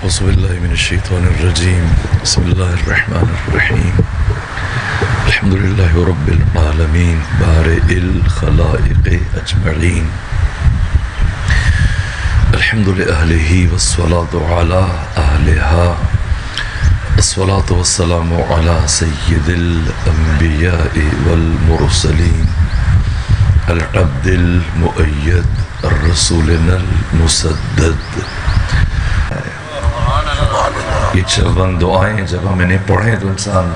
أعوذ بالله من الشيطان الرجيم. بسم الله الرحمن الرحيم. الحمد لله رب العالمين بارئ الخلائق أجمعين. الحمد لأهله والصلاة على أهلها. الصلاة والسلام على سيد الأنبياء والمرسلين العبد المؤيد الرسولنا المسدد. یہ چند دعائیں جب ہم انہیں پڑھیں تو انسان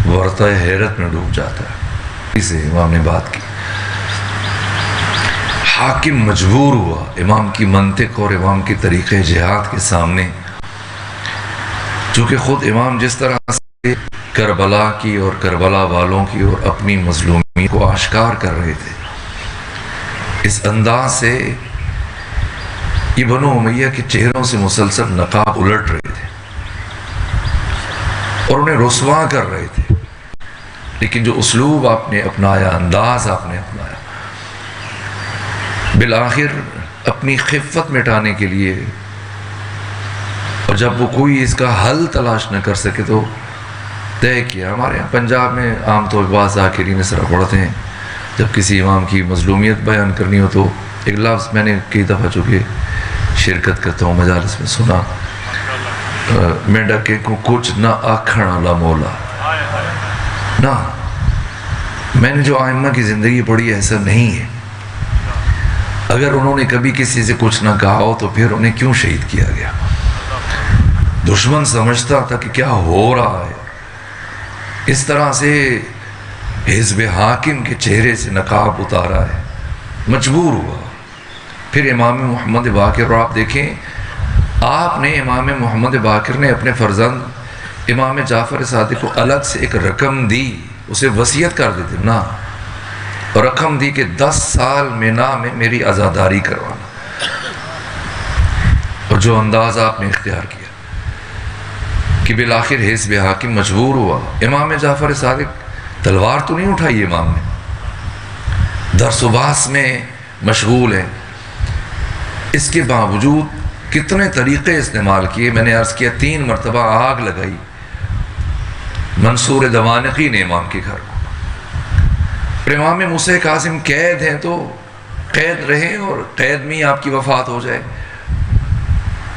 ورطہ حیرت میں ڈوب جاتا ہے. اسے امام نے بات کی، حاکم مجبور ہوا امام کی منطق اور امام کی طریقے جہاد کے سامنے، چونکہ خود امام جس طرح سے کربلا کی اور کربلا والوں کی اور اپنی مظلومیت کو آشکار کر رہے تھے، اس انداز سے یہ بنو امیہ کے چہروں سے مسلسل نقاب الٹ رہے تھے اور انہیں رسوا کر رہے تھے. لیکن جو اسلوب آپ نے اپنایا، انداز آپ نے اپنایا، بالآخر اپنی خفت مٹانے کے لیے، اور جب وہ کوئی اس کا حل تلاش نہ کر سکے تو طے کیا. ہمارے یہاں پنجاب میں عام طور پر بعض ذاکرین اس طرح پڑھتے ہیں، جب کسی امام کی مظلومیت بیان کرنی ہو تو ایک لفظ میں نے کئی دفعہ چونکہ شرکت کرتا ہوں مجالس میں سنا، میں ڈکے کو کچھ نہ آکھن والا مولا. نہ، میں نے جو آئمہ کی زندگی پڑھی ایسا نہیں ہے. اگر انہوں نے کبھی کسی سے کچھ نہ کہا ہو تو پھر انہیں کیوں شہید کیا گیا؟ دشمن سمجھتا تھا کہ کیا ہو رہا ہے. اس طرح سے حزب حاکم کے چہرے سے نقاب اتارا ہے، مجبور ہوا. پھر امام محمد باقر، اور آپ دیکھیں آپ نے امام محمد باقر نے اپنے فرزند امام جعفر صادق کو الگ سے ایک رقم دی، اسے وصیت کر دیتے نا، اور رقم دی کہ 10 سال مینا میں میری عزاداری کروانا. اور جو انداز آپ نے اختیار کیا کہ بالآخر حزب حاکم مجبور ہوا. امام جعفر صادق تلوار تو نہیں اٹھائی امام نے، درس و بحث میں مشغول ہے، اس کے باوجود کتنے طریقے استعمال کیے. میں نے عرض کیا 3 مرتبہ آگ لگائی منصور دوانقی نے امام کے گھر کو. اور امام موسیٰ کاظم قید ہیں تو قید رہیں، اور قید میں آپ کی وفات ہو جائے.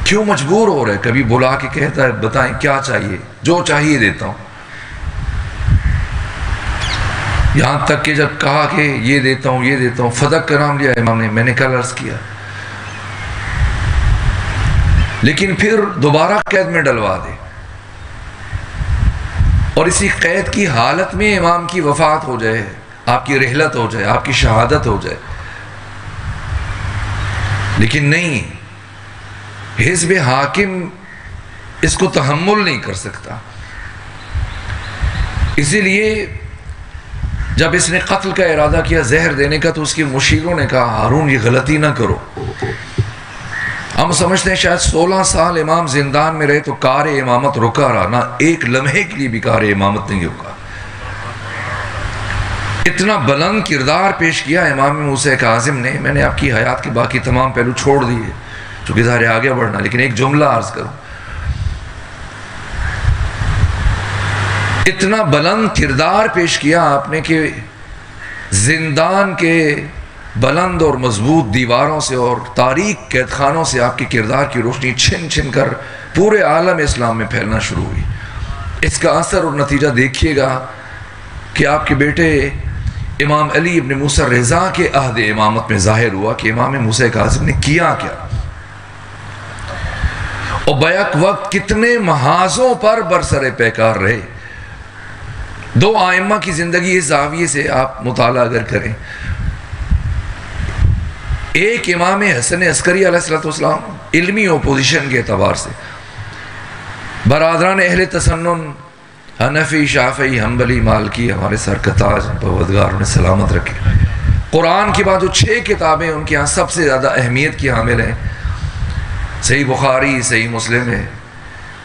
کیوں مجبور ہو رہے؟ کبھی بلا کے کہتا ہے بتائیں کیا چاہیے، جو چاہیے دیتا ہوں. یہاں تک کہ جب کہا کہ یہ دیتا ہوں یہ دیتا ہوں، فدق کا نام لیا امام نے، میں نے کل عرض کیا. لیکن پھر دوبارہ قید میں ڈلوا دے، اور اسی قید کی حالت میں امام کی وفات ہو جائے، آپ کی رحلت ہو جائے، آپ کی شہادت ہو جائے. لیکن نہیں، حزب حاکم اس کو تحمل نہیں کر سکتا. اسی لیے جب اس نے قتل کا ارادہ کیا، زہر دینے کا، تو اس کے مشیروں نے کہا ہارون یہ غلطی نہ کرو. ہم سمجھتے ہیں شاید 16 سال امام زندان میں رہے تو کار امامت رکا رہا، نہ ایک لمحے کے لیے بھی کار امامت نہیں رکا. اتنا بلند کردار پیش کیا امام موسیٰ کاظم نے. میں نے آپ کی حیات کے باقی تمام پہلو چھوڑ دیے چونکہ ظاہر آگے بڑھنا، لیکن ایک جملہ عرض کروں. اتنا بلند کردار پیش کیا آپ نے کہ زندان کے بلند اور مضبوط دیواروں سے اور تاریک قید خانوں سے آپ کے کردار کی روشنی چھن چھن کر پورے عالم اسلام میں پھیلنا شروع ہوئی. اس کا اثر اور نتیجہ دیکھیے گا کہ آپ کے بیٹے امام علی ابن موسیٰ رضا کے عہد امامت میں ظاہر ہوا کہ امام موسیٰ کاظم نے کیا کیا، اور بیک وقت کتنے محاذوں پر برسر پیکار رہے. 2 آئمہ کی زندگی اس زاویے سے آپ مطالعہ اگر کریں، ایک امام حسن عسکری علیہ السلام علمی اپوزیشن کے اعتبار سے برادران اہل تسنن حنفی شافعی حنبلی مالکی ہمارے سر کا تاج، پروردگار انہیں سلامت رکھے. قرآن کے بعد جو 6 کتابیں ان کے ہاں سب سے زیادہ اہمیت کی حامل ہیں، صحیح بخاری، صحیح مسلم ہے،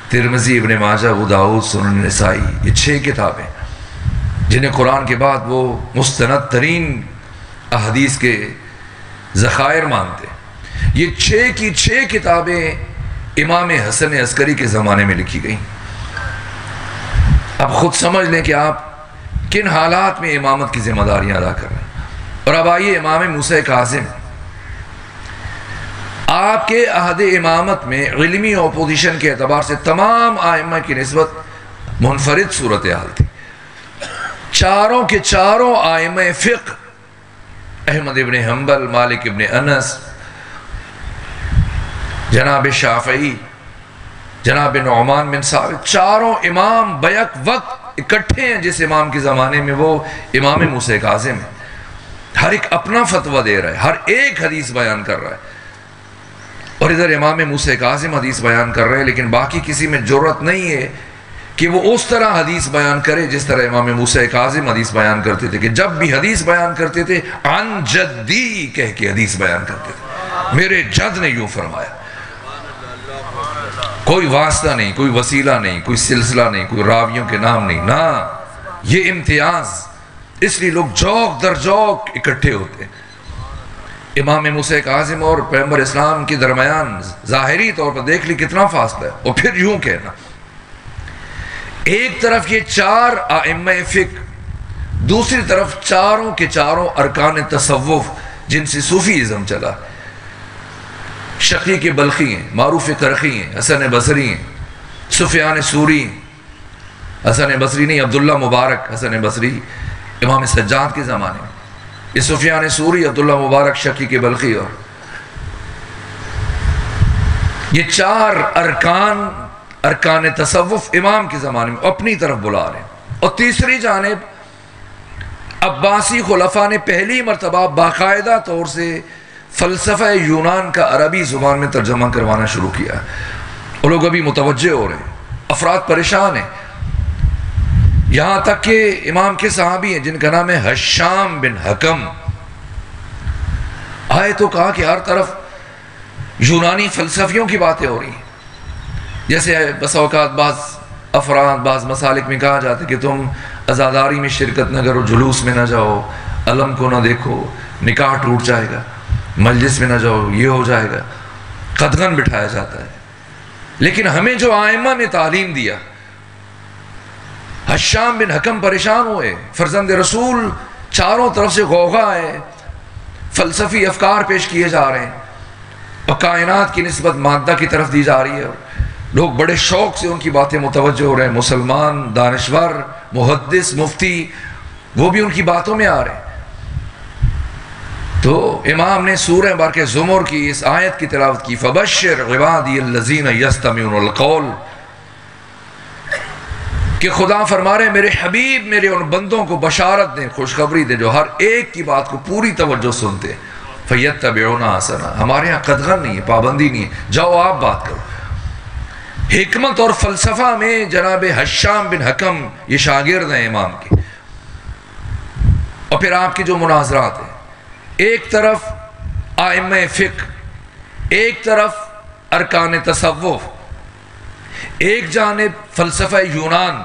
ترمذی، ابن ماجہ، ابو داؤد، سنن نسائی، یہ 6 کتابیں جنہیں قرآن کے بعد وہ مستند ترین احادیث کے ذخائر مانتے. یہ 6 کی 6 کتابیں امام حسن عسکری کے زمانے میں لکھی گئیں. اب خود سمجھ لیں کہ آپ کن حالات میں امامت کی ذمہ داریاں ادا کر رہے ہیں. اور اب آئیے امام موسیٰ کاظم. آپ کے عہد امامت میں علمی اپوزیشن کے اعتبار سے تمام ائمہ کی نسبت منفرد صورتحال تھی. چاروں کے چاروں ائمہ فقہ، احمد ابن حنبل، مالک ابن انس، جناب شافعی، جناب نعمان بن ثابت، چاروں امام بیک وقت اکٹھے ہیں جس امام کے زمانے میں، وہ امام موسیٰ کاظم ہے. ہر ایک اپنا فتویٰ دے رہا ہے، ہر ایک حدیث بیان کر رہا ہے. اور ادھر امام موسیٰ کاظم حدیث بیان کر رہے ہیں، لیکن باقی کسی میں جرأت نہیں ہے کہ وہ اس طرح حدیث بیان کرے جس طرح امام موسیٰ کاظم حدیث بیان کرتے تھے، کہ جب بھی حدیث بیان کرتے تھے عن جدی کہہ کے حدیث بیان کرتے تھے، میرے جد نے یوں فرمایا. کوئی واسطہ نہیں، کوئی وسیلہ نہیں، کوئی سلسلہ نہیں، کوئی راویوں کے نام نہیں. نہ، یہ امتیاز، اس لیے لوگ جوک در جوک اکٹھے ہوتے ہیں. امام موسیٰ کاظم اور پیغمبر اسلام کے درمیان ظاہری طور پر دیکھ لی کتنا فاصلہ ہے. اور پھر یوں کہنا، ایک طرف یہ 4 ائمہ فقہ، دوسری طرف چاروں کے چاروں ارکان تصوف جن سے صوفیزم چلا. شقیق بلخی ہیں، معروف کرخی ہیں، حسن بصری ہیں، سفیان ثوری ہیں. حسن بصری نہیں، عبداللہ مبارک حسن بصری امام سجاد کے زمانے میں. یہ سفیان ثوری، عبداللہ مبارک، شقیق بلخی. اور یہ 4 ارکان تصوف امام کے زمانے میں اپنی طرف بلا رہے ہیں. اور تیسری جانب عباسی خلفاء نے پہلی مرتبہ باقاعدہ طور سے فلسفہ یونان کا عربی زبان میں ترجمہ کروانا شروع کیا. اور لوگ ابھی متوجہ ہو رہے ہیں، افراد پریشان ہیں. یہاں تک کہ امام کے صحابی ہیں جن کا نام ہے حشام بن حکم، آئے تو کہا کہ ہر طرف یونانی فلسفیوں کی باتیں ہو رہی ہیں. جیسے بس اوقات بعض افراد بعض مسالک میں کہا جاتا ہے کہ تم عزاداری میں شرکت نہ کرو، جلوس میں نہ جاؤ، علم کو نہ دیکھو، نکاح ٹوٹ جائے گا، مجلس میں نہ جاؤ، یہ ہو جائے گا، قدغن بٹھایا جاتا ہے. لیکن ہمیں جو ائمہ نے تعلیم دیا، حشام بن حکم پریشان ہوئے، فرزند رسول، چاروں طرف سے غوغا ہے، فلسفی افکار پیش کیے جا رہے ہیں اور کائنات کی نسبت مادہ کی طرف دی جا رہی ہے. لوگ بڑے شوق سے ان کی باتیں متوجہ ہو رہے ہیں. مسلمان، دانشور، محدث، مفتی، وہ بھی ان کی باتوں میں آ رہے ہیں. تو امام نے سورہ بارکہ زمر کی اس آیت کی تلاوت کی، فَبَشِّرْ عِبَادِيَ الَّذِينَ يَسْتَمِعُونَ الْقَوْلَ، کہ خدا فرما رہے ہیں میرے حبیب میرے ان بندوں کو بشارت دیں، خوشخبری دیں جو ہر ایک کی بات کو پوری توجہ سنتے ہیں. فَيَتَّبِعُونَ أَحْسَنَهَا، ہمارے یہاں قدغن نہیں ہے، پابندی نہیں ہے، جاؤ آپ بات کرو. حکمت اور فلسفہ میں جناب حشام بن حکم یہ شاگرد ہیں امام کے. اور پھر آپ کے جو مناظرات ہیں، ایک طرف ائمہ فقہ، ایک طرف ارکان تصوف، ایک جانب فلسفہ یونان،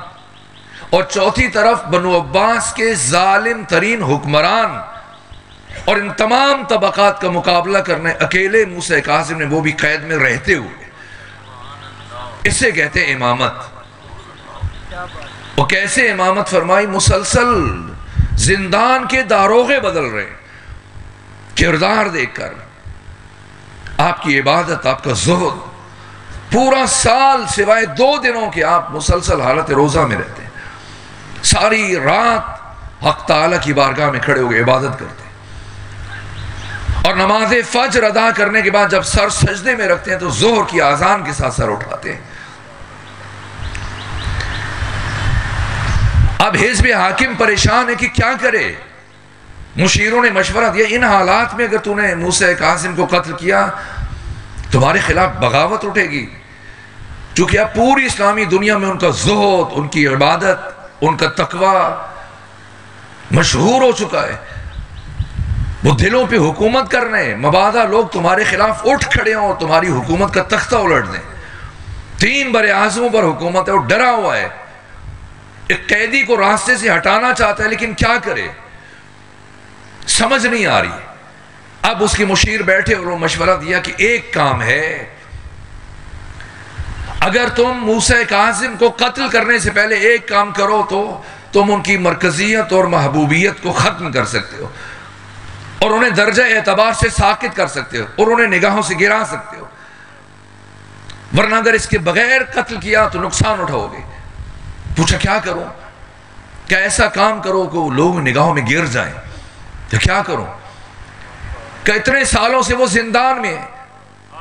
اور چوتھی طرف بنو عباس کے ظالم ترین حکمران. اور ان تمام طبقات کا مقابلہ کرنے اکیلے موسیٰ کاظم نے، وہ بھی قید میں رہتے ہوئے. اس سے کہتے ہیں امامت. وہ کیسے امامت فرمائی؟ مسلسل زندان کے داروغے بدل رہے ہیں. کردار دیکھ کر آپ کی عبادت، آپ کا زہد، پورا سال سوائے 2 دنوں کے آپ مسلسل حالت روزہ میں رہتے ہیں. ساری رات حق تعالیٰ کی بارگاہ میں کھڑے ہو کے عبادت کرتے ہیں. اور نماز فجر ادا کرنے کے بعد جب سر سجدے میں رکھتے ہیں تو ظہر کی اذان کے ساتھ سر اٹھاتے ہیں. اب حزب حاکم پریشان ہے کہ کیا کرے. مشیروں نے مشورہ دیا، ان حالات میں اگر تو نے موسیٰ کاظم کو قتل کیا تمہارے خلاف بغاوت اٹھے گی. چونکہ اب پوری اسلامی دنیا میں ان کا زہد، ان کی عبادت، ان کا تقوی مشہور ہو چکا ہے. وہ دلوں پہ حکومت کر رہے ہیں. مبادا لوگ تمہارے خلاف اٹھ کھڑے ہوں اور تمہاری حکومت کا تختہ الٹ دیں. 3 بر اعظموں پر حکومت ہے، وہ ڈرا ہوا ہے. ایک قیدی کو راستے سے ہٹانا چاہتا ہے لیکن کیا کرے، سمجھ نہیں آ رہی. اب اس کے مشیر بیٹھے اور وہ مشورہ دیا کہ ایک کام ہے، اگر تم موسیٰ کاظم کو قتل کرنے سے پہلے ایک کام کرو تو تم ان کی مرکزیت اور محبوبیت کو ختم کر سکتے ہو اور انہیں درجہ اعتبار سے ساقط کر سکتے ہو اور انہیں نگاہوں سے گرا سکتے ہو، ورنہ اگر اس کے بغیر قتل کیا تو نقصان اٹھاؤ گے۔ پوچھا کیا کروں؟ کیا ایسا کام کرو کہ لوگ نگاہوں میں گر جائیں؟ تو کیا کروں؟ کہ اتنے سالوں سے وہ زندان میں،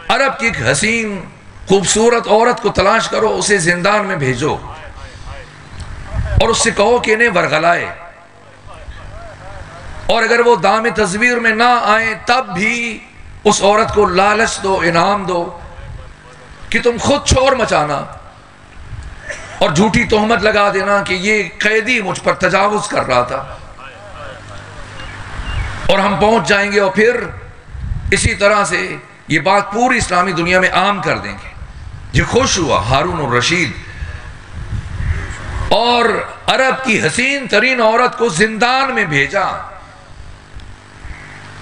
عرب کی ایک حسین خوبصورت عورت کو تلاش کرو، اسے زندان میں بھیجو اور اس سے کہو کہ انہیں ورغلائے، اور اگر وہ دام تصویر میں نہ آئیں تب بھی اس عورت کو لالچ دو، انعام دو کہ تم خود شور مچانا اور جھوٹی تہمت لگا دینا کہ یہ قیدی مجھ پر تجاوز کر رہا تھا، اور ہم پہنچ جائیں گے اور پھر اسی طرح سے یہ بات پوری اسلامی دنیا میں عام کر دیں گے۔ یہ خوش ہوا ہارون الرشید اور عرب کی حسین ترین عورت کو زندان میں بھیجا،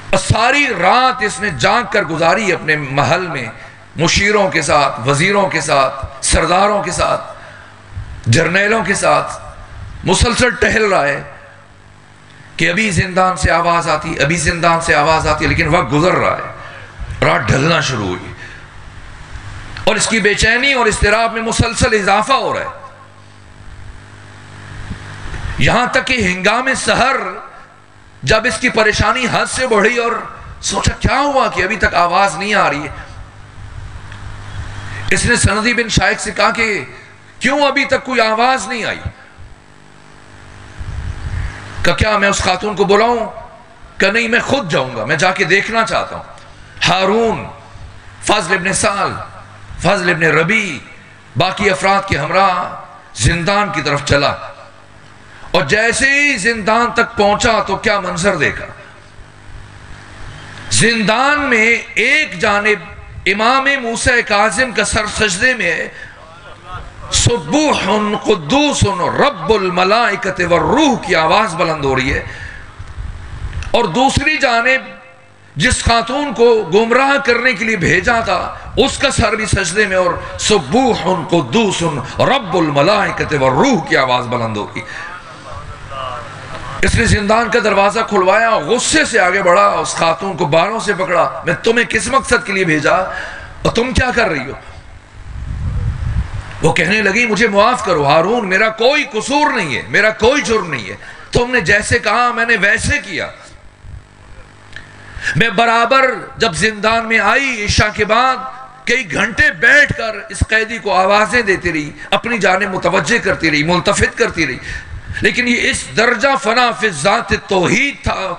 اور ساری رات اس نے جاگ کر گزاری اپنے محل میں، مشیروں کے ساتھ، وزیروں کے ساتھ، سرداروں کے ساتھ، جرنیلوں کے ساتھ مسلسل ٹہل رہا ہے کہ ابھی زندان سے آواز آتی، ابھی زندان سے آواز آتی، لیکن وقت گزر رہا ہے، رات ڈھلنا شروع ہوئی اور اس کی بے چینی اور اضطراب میں مسلسل اضافہ ہو رہا ہے، یہاں تک کہ ہنگام سحر جب اس کی پریشانی حد سے بڑھی اور سوچا کیا ہوا کہ ابھی تک آواز نہیں آ رہی ہے، اس نے سندی بن شائق سے کہا کہ کیوں ابھی تک کوئی آواز نہیں آئی؟ کہ کیا میں اس خاتون کو بلاؤں؟ کہ نہیں، میں خود جاؤں گا، میں جا کے دیکھنا چاہتا ہوں۔ ہارون، فضل ابن سال، فضل ابن ربی، باقی افراد کے ہمراہ زندان کی طرف چلا، اور جیسے ہی زندان تک پہنچا تو کیا منظر دیکھا۔ زندان میں ایک جانب امام موسیٰ کاظم کا سر سجدے میں ہے، سبوح قدوس رب الملائکۃ والروح کی آواز بلند ہو رہی ہے، اور دوسری جانب جس خاتون کو گمراہ کرنے کے لیے بھیجا تھا اس کا سر بھی سجدے میں، اور سبوح قدوس رب الملائکۃ والروح کی آواز بلند ہو رہی۔ اس نے زندان کا دروازہ کھلوایا، غصے سے آگے بڑھا، اس خاتون کو بالوں سے پکڑا، میں تمہیں کس مقصد کے لیے بھیجا اور تم کیا کر رہی ہو؟ وہ کہنے لگی مجھے معاف کرو ہارون، میرا کوئی قصور نہیں ہے، میرا کوئی جرم نہیں ہے، تم نے جیسے کہا میں نے ویسے کیا۔ میں برابر جب زندان میں آئی عشاء کے بعد کئی گھنٹے بیٹھ کر اس قیدی کو آوازیں دیتی رہی، اپنی جانب متوجہ کرتی رہی، ملتفت کرتی رہی، لیکن یہ اس درجہ فنا فی ذات توحید تھا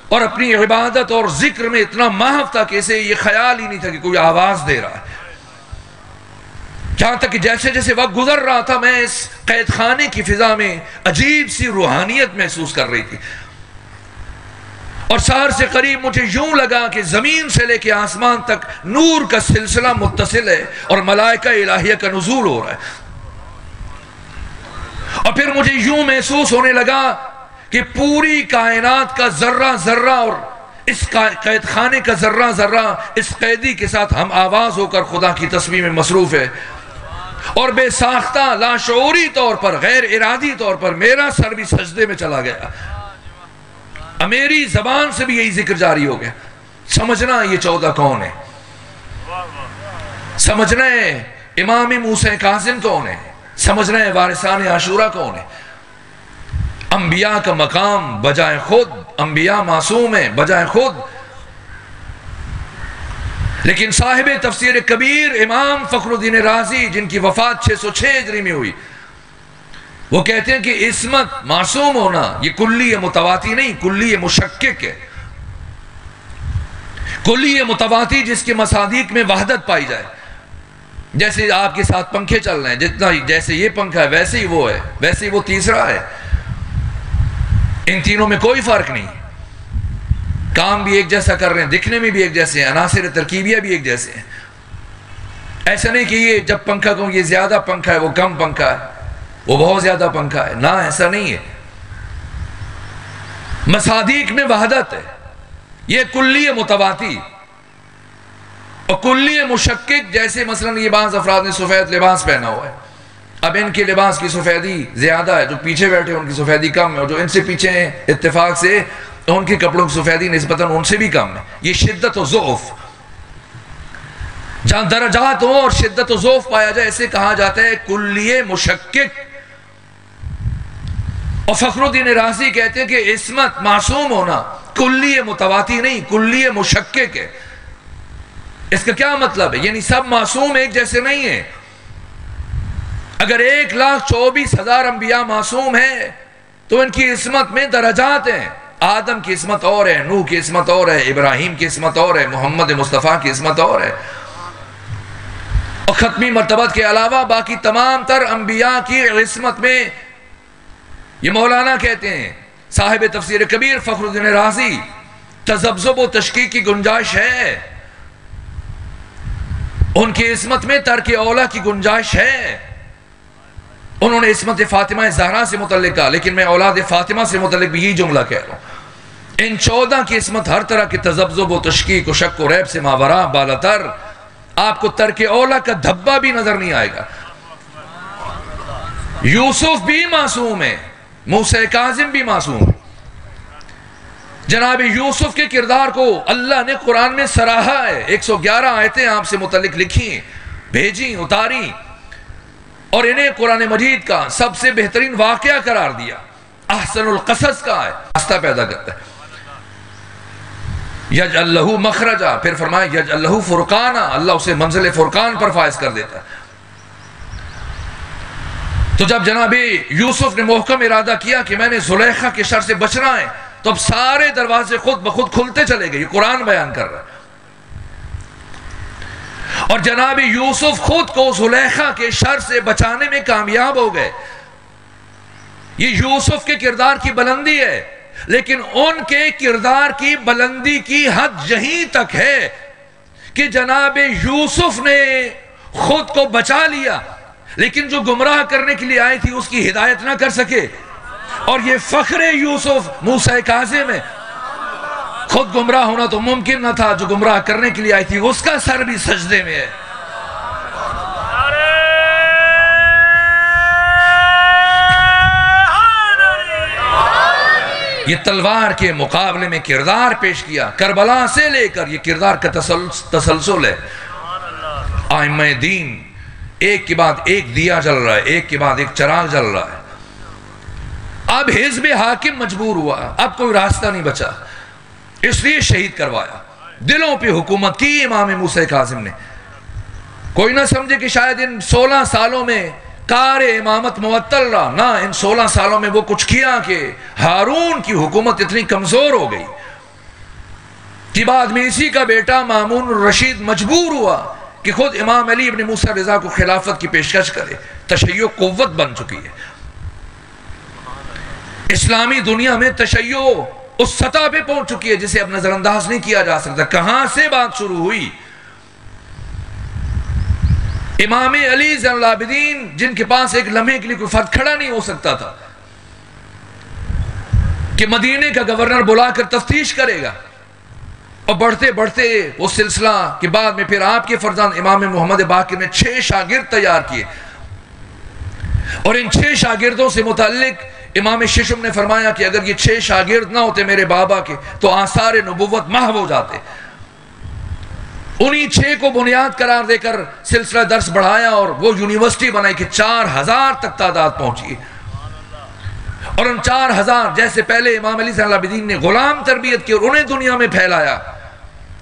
اور اپنی عبادت اور ذکر میں اتنا محو تھا کہ اسے یہ خیال ہی نہیں تھا کہ کوئی آواز دے رہا ہے۔ جہاں تک کہ جیسے جیسے وقت گزر رہا تھا میں اس قید خانے کی فضا میں عجیب سی روحانیت محسوس کر رہی تھی، اور سحر سے قریب مجھے یوں لگا کہ زمین سے لے کے آسمان تک نور کا سلسلہ متصل ہے اور ملائکہ الہیہ کا نزول ہو رہا ہے، اور پھر مجھے یوں محسوس ہونے لگا کہ پوری کائنات کا ذرہ ذرہ اور اس قید خانے کا ذرہ ذرہ اس قیدی کے ساتھ ہم آواز ہو کر خدا کی تسبیح میں مصروف ہے، اور بے ساختہ لاشعوری طور پر، غیر ارادی طور پر میرا سر بھی سجدے میں چلا گیا، میری زبان سے بھی یہی ذکر جاری ہو گیا۔ سمجھنا یہ 14 کون ہے، سمجھنا ہے امام موسیٰ کاظم کون ہے، سمجھنا ہے وارثان عاشورہ کون ہے۔ انبیاء کا مقام بجائے خود، انبیاء معصوم ہیں بجائے خود، لیکن صاحب تفسیر کبیر امام فخر الدین رازی جن کی وفات 606 ہجری میں ہوئی، وہ کہتے ہیں کہ عصمت، معصوم ہونا یہ کلی متواتی نہیں، کلی مشکک ہے۔ کلی متواتی جس کے مصادیق میں وحدت پائی جائے، جیسے آپ کے ساتھ پنکھے چل رہے ہیں، جتنا جیسے یہ پنکھا ہے ویسے ہی وہ ہے، ویسے ہی وہ تیسرا ہے، ان تینوں میں کوئی فرق نہیں، کام بھی ایک جیسا کر رہے ہیں، دکھنے میں بھی ایک جیسے ہیں، عناصر ترکیبیہ بھی ایک جیسے ہیں۔ ایسا نہیں کہ یہ جب پنکھا کہوں یہ زیادہ پنکھا ہے، وہ کم پنکھا ہے، وہ بہت زیادہ پنکھا ہے، نہ ایسا نہیں ہے، مصادیق میں وحدت ہے، یہ کلی متواتی اور کلی مشکک، جیسے مثلا یہ بعض افراد نے سفید لباس پہنا ہوا ہے، اب ان کے لباس کی سفیدی زیادہ ہے، جو پیچھے بیٹھے ان کی سفیدی کم ہے، اور جو ان سے پیچھے ہیں اتفاق سے ان کے کپڑوں کی سفیدی نسبتاً ان سے بھی کم ہے۔ یہ شدت و ضعف، جہاں درجات ہوں اور شدت و ضعف پایا جائے، اسے کہا جاتا ہے کلی مشکک۔ اور فخر الدین رازی کہتے ہیں کہ عصمت، معصوم ہونا کلی متواتی نہیں، کلی مشکک ہے۔ اس کا کیا مطلب ہے؟ یعنی سب معصوم ایک جیسے نہیں ہیں۔ اگر 1,24,000 انبیاء معصوم ہیں تو ان کی عصمت میں درجات ہیں۔ آدم کی عصمت اور ہے، نوح کی عصمت اور ہے، ابراہیم کی عصمت اور ہے، محمد مصطفیٰ کی عصمت اور ہے، اور ختمی مرتبت کے علاوہ باقی تمام تر انبیاء کی عصمت میں، یہ مولانا کہتے ہیں صاحب تفسیر کبیر فخر الدین رازی، تذبذب و تشکیک کی گنجائش ہے، ان کی عصمت میں ترک اولا کی گنجائش ہے۔ انہوں نے عصمت فاطمہ زہرا سے متعلق کہا، لیکن میں اولاد فاطمہ سے متعلق بھی یہی جملہ کہہ رہا ہوں، ان 14 کی عصمت ہر طرح کے تذبذب و تشکیک و شک و ریب سے ماورا بالاتر، آپ کو ترک اولا کا دھبا بھی نظر نہیں آئے گا۔ یوسف بھی معصوم ہے، موسیٰ کاظم بھی معصوم ہے۔ جناب یوسف کے کردار کو اللہ نے قرآن میں سراہا ہے، 111 آیتیں آپ سے متعلق لکھی، بھیجی، اتاری، اور انہیں قرآن مجید کا سب سے بہترین واقعہ قرار دیا، احسن القصص کا ہے، راستہ پیدا کرتا ہے۔ یجعل لہ مخرجا، پھر فرمایا یجعل لہ فرقانا، اللہ اسے منزل فرقان پر فائز کر دیتا ہے۔ تو جب جناب یوسف نے محکم ارادہ کیا کہ میں نے زلیخا کے شر سے بچنا ہے، تو اب سارے دروازے خود بخود کھلتے چلے گئے، یہ قرآن بیان کر رہا ہے۔ اور جناب یوسف خود کو زلیخا کے شر سے بچانے میں کامیاب ہو گئے۔ یہ یوسف کے کردار کی بلندی ہے، لیکن ان کے کردار کی بلندی کی حد یہیں تک ہے کہ جناب یوسف نے خود کو بچا لیا، لیکن جو گمراہ کرنے کے لیے آئی تھی اس کی ہدایت نہ کر سکے۔ اور یہ فخر یوسف موسیٰ کاظم ہے، خود گمراہ ہونا تو ممکن نہ تھا، جو گمراہ کرنے کے لیے آئی تھی اس کا سر بھی سجدے میں ہے۔ یہ تلوار کے مقابلے میں کردار پیش کیا، کربلا سے لے کر یہ کردار کا تسلسل ہے۔ ائمہ دین ایک کے بعد ایک دیا جل رہا ہے، ایک کے بعد ایک چراغ جل رہا ہے۔ اب حزب حاکم مجبور ہوا، اب کوئی راستہ نہیں بچا، اس لیے شہید کروایا، دلوں پہ حکومت کی امام موسیٰ کاظم نے۔ کوئی نہ سمجھے کہ شاید ان 16 سالوں میں کار امامت معطل رہا، نہ، ان 16 سالوں میں وہ کچھ کیا کہ ہارون کی حکومت اتنی کمزور ہو گئی کہ بعد میں اسی کا بیٹا مامون الرشید مجبور ہوا کہ خود امام علی ابن موسیٰ رضا کو خلافت کی پیشکش کرے۔ تشیع قوت بن چکی ہے اسلامی دنیا میں، تشیع اس سطح پہ پہنچ چکی ہے جسے اب نظر انداز نہیں کیا جا سکتا۔ کہاں سے بات شروع ہوئی؟ امام علی زین العابدین، جن کے پاس ایک لمحے کے لیے کوئی فرد کھڑا نہیں ہو سکتا تھا کہ مدینے کا گورنر بلا کر تفتیش کرے گا، اور بڑھتے بڑھتے اس سلسلہ کے بعد میں پھر آپ کے فرزند امام محمد باقر نے 6 شاگرد تیار کیے، اور ان 6 شاگردوں سے متعلق امام ششم نے فرمایا کہ اگر یہ 6 شاگرد نہ ہوتے میرے بابا کے تو آثار نبوت محو ہو جاتے۔ انہی 6 کو بنیاد قرار دے کر سلسلہ درس بڑھایا، اور وہ یونیورسٹی بنائی کہ 4000 تک تعداد پہنچی، اور ان 4000 جیسے پہلے امام علی زین العابدین نے غلام تربیت کی اور انہیں دنیا میں پھیلایا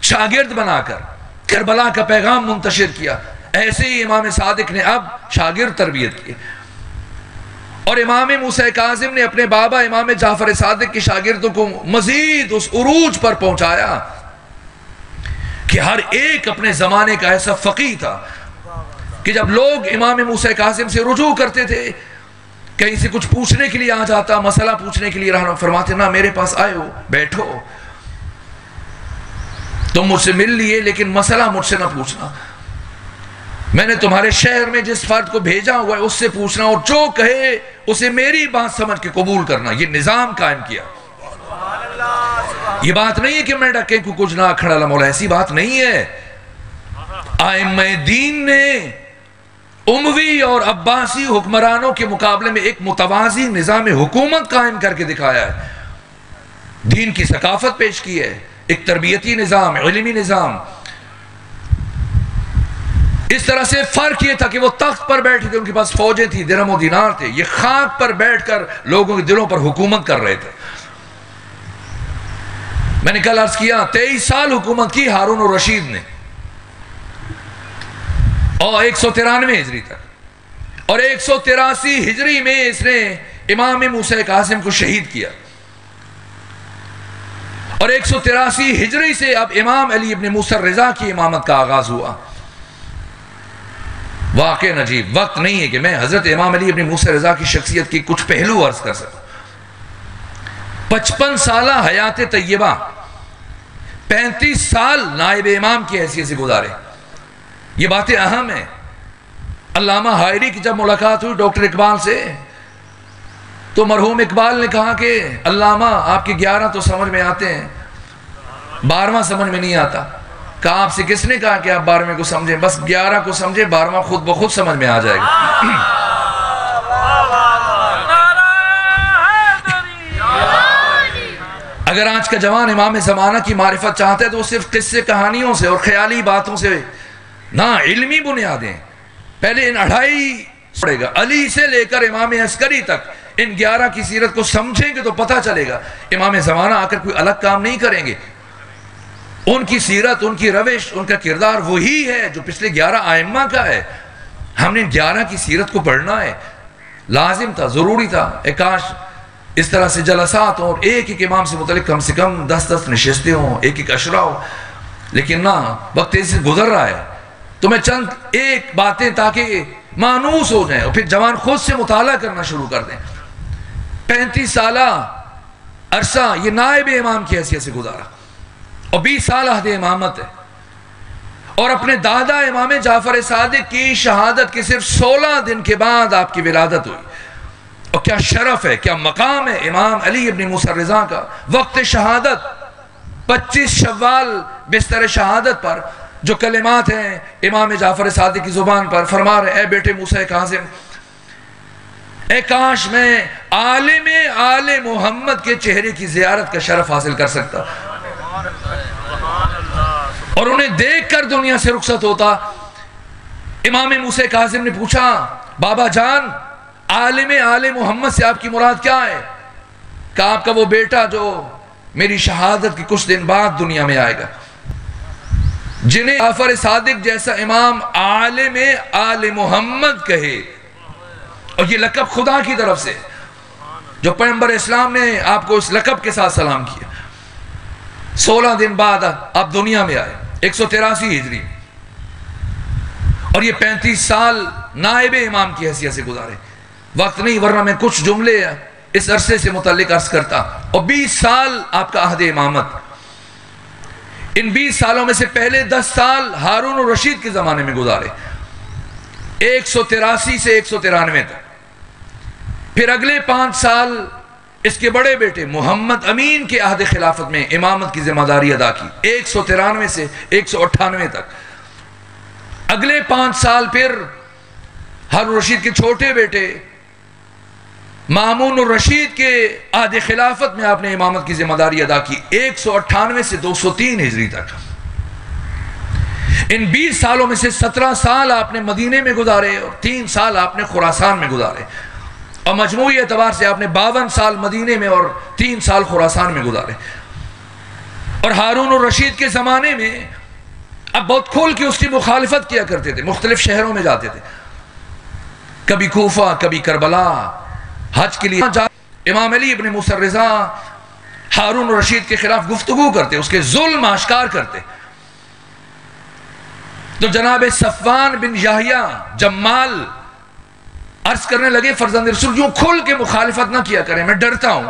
شاگرد بنا کر، کربلا کا پیغام منتشر کیا، ایسے ہی امام صادق نے اب شاگرد تربیت کی، اور امام موسیٰ کاظم نے اپنے بابا امام جعفر صادق کی شاگردوں کو مزید اس عروج پر پہنچایا کہ ہر ایک اپنے زمانے کا ایسا فقیہ تھا کہ جب لوگ امام موسیٰ کاظم سے رجوع کرتے تھے، کہیں سے کچھ پوچھنے کے لیے آ جاتا، مسئلہ پوچھنے کے لیے رہنا، فرماتے نہ، میرے پاس آئے ہو، بیٹھو، تم مجھ سے مل لیے لیکن مسئلہ مجھ سے نہ پوچھنا، میں نے تمہارے شہر میں جس فرد کو بھیجا ہوا ہے اس سے پوچھنا، اور جو کہے اسے میری بات سمجھ کے قبول کرنا۔ یہ نظام قائم کیا۔ یہ بات نہیں ہے کہ میں ڈکے کو کچھ نہ کھڑا لا مولا، ایسی بات نہیں ہے. ائمہ دین نے اموی اور عباسی حکمرانوں کے مقابلے میں ایک متوازی نظام حکومت قائم کر کے دکھایا ہے، دین کی ثقافت پیش کی ہے، ایک تربیتی نظام، علمی نظام. اس طرح سے فرق یہ تھا کہ وہ تخت پر بیٹھے تھے، ان کے پاس فوجیں تھی، درہم و دینار تھے، یہ خاک پر بیٹھ کر لوگوں کے دلوں پر حکومت کر رہے تھے. میں نے کل عرض کیا 23 سال حکومت کی ہارون الرشید نے، اور 193 ہجری تک، اور 183 ہجری میں اس نے امام موسیٰ کاظم کو شہید کیا، اور 183 ہجری سے اب امام علی ابن موسیٰ الرضا کی امامت کا آغاز ہوا. واقع عجیب وقت نہیں ہے کہ میں حضرت امام علی ابن موسیٰ الرضا کی شخصیت کی کچھ پہلو عرض کر سکوں. 55 سالہ حیات طیبہ، 35 سال نائب امام کی حیثیت سے گزارے. یہ باتیں اہم ہیں. علامہ حائری کی جب ملاقات ہوئی ڈاکٹر اقبال سے، تو مرحوم اقبال نے کہا کہ علامہ آپ کے 11 تو سمجھ میں آتے ہیں، 12واں سمجھ میں نہیں آتا. کہا آپ سے کس نے کہا کہ آپ 12ویں کو سمجھیں؟ بس 11 کو سمجھیں، 12واں خود بخود سمجھ میں آ جائے گا. اگر آج کا جوان امام زمانہ کی معرفت چاہتا ہے تو وہ صرف قصے کہانیوں سے اور خیالی باتوں سے نہ، علمی بنیادیں پہلے ان 2.5 پڑے گا. علی سے لے کر امام عسکری تک ان 11 کی سیرت کو سمجھیں گے تو پتہ چلے گا. امام زمانہ آ کر کوئی الگ کام نہیں کریں گے. ان کی سیرت، ان کی روش، ان کا کردار وہی ہے جو پچھلے 11 ائمہ کا ہے. ہم نے 11 کی سیرت کو پڑھنا ہے، لازم تھا، ضروری تھا. کاش اس طرح سے جلسات اور ایک ایک امام سے متعلق کم سے کم 10 نشستیں ہوں، ایک ایک عشرہ ہو. لیکن نہ، وقت تیزی سے گزر رہا ہے. تو میں چند ایک باتیں تاکہ مانوس ہو جائیں اور پھر جوان خود سے مطالعہ کرنا شروع کر دیں. 35 سالہ عرصہ یہ نائب امام کی حیثیت سے گزارا، اور 20 سال عہد امامت ہے. اور اپنے دادا امام جعفر صادق کی شہادت کے صرف 16 دن کے بعد آپ کی ولادت ہوئی. اور کیا شرف ہے، کیا مقام ہے امام علی ابن موسیٰ الرضا کا. وقت شہادت 25 شوال بستر شہادت پر جو کلمات ہیں امام جعفر صادق کی زبان پر، فرما رہے اے بیٹے موسیٰ کاظم، اے کاش میں عالم آل محمد کے چہرے کی زیارت کا شرف حاصل کر سکتا اور انہیں دیکھ کر دنیا سے رخصت ہوتا. امام موسیٰ کاظم نے پوچھا بابا جان، عالم آل محمد سے آپ کی مراد کیا ہے؟ کہا آپ کا وہ بیٹا جو میری شہادت کے کچھ دن بعد دنیا میں آئے گا. جنہیں جعفر صادق جیسا امام عالم آل محمد کہے، اور یہ لقب خدا کی طرف سے، جو پیغمبر اسلام نے آپ کو اس لقب کے ساتھ سلام کیا. 16 دن بعد آپ دنیا میں آئے 183 ہجری، اور یہ 35 سال نائب امام کی حیثیت سے گزارے. وقت نہیں ورنہ میں کچھ جملے اس عرصے سے متعلق عرض کرتا. اور 20 سال آپ کا عہد امامت. ان 20 سالوں میں سے پہلے 10 سال ہارون الرشید کے زمانے میں گزارے، 183 سے 193 تک. پھر اگلے 5 سال اس کے بڑے بیٹے محمد امین کے عہد خلافت میں امامت کی ذمہ داری ادا کی، 193 سے 198 تک. اگلے 5 سال پھر ہارون الرشید کے چھوٹے بیٹے مامون الرشید کے عہد خلافت میں آپ نے امامت کی ذمہ داری ادا کی، 198 سے 203 ہجری تک. ان 20 سالوں میں سے 17 سال آپ نے مدینے میں گزارے اور 3 سال آپ نے خراسان میں گزارے، اور مجموعی اعتبار سے آپ نے 52 سال مدینے میں اور 3 سال خراسان میں گزارے. اور ہارون الرشید کے زمانے میں اب بہت کھول کے اس کی مخالفت کیا کرتے تھے، مختلف شہروں میں جاتے تھے، کبھی کوفہ، کبھی کربلا حج کے لیے. امام علی ابن موسیٰ الرضا ہارون الرشید کے خلاف گفتگو کرتے، اس کے ظلم آشکار کرتے. تو جناب صفوان بن یحییٰ جمال عرض کرنے لگے فرزند رسول یوں کھل کے مخالفت نہ کیا کریں، میں ڈرتا ہوں.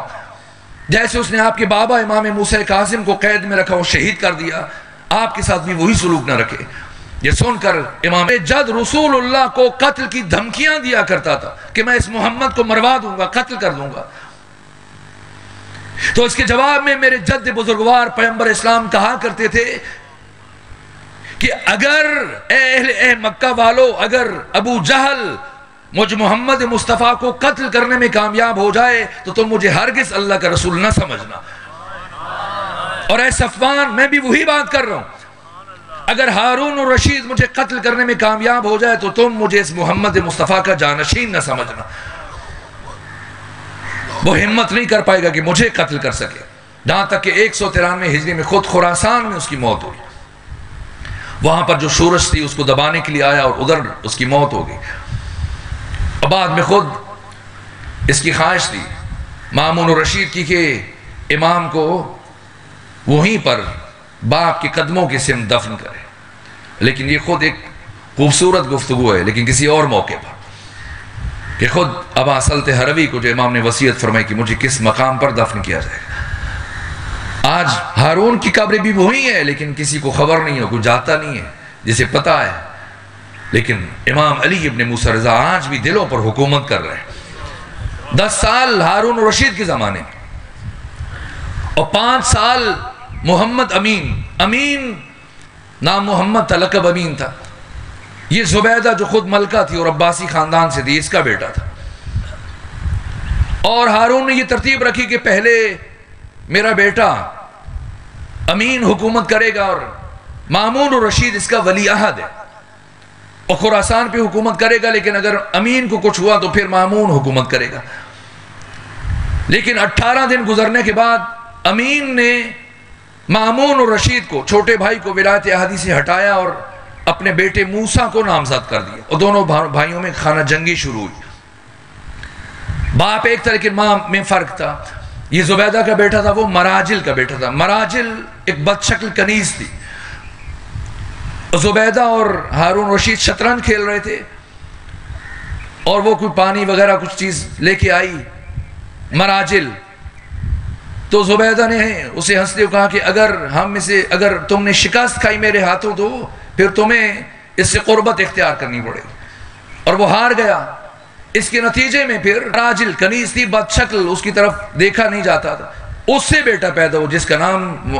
جیسے اس نے آپ کے بابا امام موسیٰ کاظم کو قید میں رکھا، وہ شہید کر دیا، آپ کے ساتھ بھی وہی سلوک نہ رکھے. یہ سن کر امام جد رسول اللہ کو قتل کی دھمکیاں دیا کرتا تھا کہ میں اس محمد کو مروا دوں گا، قتل کر دوں گا. تو اس کے جواب میں میرے جد بزرگوار پیغمبر اسلام کہا کرتے تھے کہ اگر اے مکہ والو، اگر ابو جہل مجھ محمد مصطفیٰ کو قتل کرنے میں کامیاب ہو جائے تو تم مجھے ہرگز اللہ کا رسول نہ سمجھنا۔ اور اے صفوان، میں بھی وہی بات کر رہا ہوں، اگر ہارون الرشید مجھے قتل کرنے میں کامیاب ہو جائے تو تم مجھے اس محمد مصطفیٰ کا جانشین نہ سمجھنا۔ وہ ہمت نہیں کر پائے گا کہ مجھے قتل کر سکے، جہاں تک کہ 193 ہجری میں خود خراسان میں اس کی موت ہوئی۔ وہاں پر جو شورش تھی اس کو دبانے کے لیے آیا اور ادھر اس کی موت ہو گئی۔ اور بعد میں خود اس کی خواہش تھی مامون الرشید کی کہ امام کو وہیں پر باپ کے قدموں کے سمت دفن کرے، لیکن یہ خود ایک خوبصورت گفتگو ہے، لیکن کسی اور موقع پر، کہ خود ابا سلط ہروی کو جو امام نے وصیت فرمائی کہ مجھے کس مقام پر دفن کیا جائے گا۔ آج ہارون کی قبر بھی وہی ہے، لیکن کسی کو خبر نہیں ہے، کوئی جاتا نہیں ہے، جسے پتہ ہے۔ لیکن امام علی ابن موسیٰ رضا آج بھی دلوں پر حکومت کر رہے ہیں۔ 10 سال ہارون الرشید کے زمانے میں اور 5 سال محمد امین نام محمد تھا، لقب امین تھا۔ یہ زبیدہ جو خود ملکہ تھی اور عباسی خاندان سے تھی، اس کا بیٹا تھا۔ اور ہارون نے یہ ترتیب رکھی کہ پہلے میرا بیٹا امین حکومت کرے گا اور مامون الرشید اس کا ولی عہد ہے، اور خراسان پہ حکومت کرے گا، لیکن اگر امین کو کچھ ہوا تو پھر مامون حکومت کرے گا۔ لیکن 18 دن گزرنے کے بعد امین نے مامون الرشید کو، چھوٹے بھائی کو، ولایت عہدی سے ہٹایا اور اپنے بیٹے موسیٰ کو نامزد کر دیا، اور دونوں بھائیوں میں خانہ جنگی شروع ہوئی۔ باپ ایک طرح کے، ماں میں فرق تھا۔ یہ زبیدہ کا بیٹا تھا، وہ مراجل کا بیٹا تھا۔ مراجل ایک بد شکل کنیز تھی۔ زبیدہ اور ہارون رشید شطرنج کھیل رہے تھے اور وہ کوئی پانی وغیرہ کچھ چیز لے کے آئی مراجل، تو زبیدہ نے اسے ہنستے ہوئے کہا کہ اگر تم نے شکست کھائی میرے ہاتھوں تو پھر تمہیں اس سے قربت اختیار کرنی پڑے گی، اور وہ ہار گیا۔ اس کے نتیجے میں پھر راجل کنیز تھی، بد شکل، اس کی طرف دیکھا نہیں جاتا تھا، اس سے بیٹا پیدا ہو جس کا نام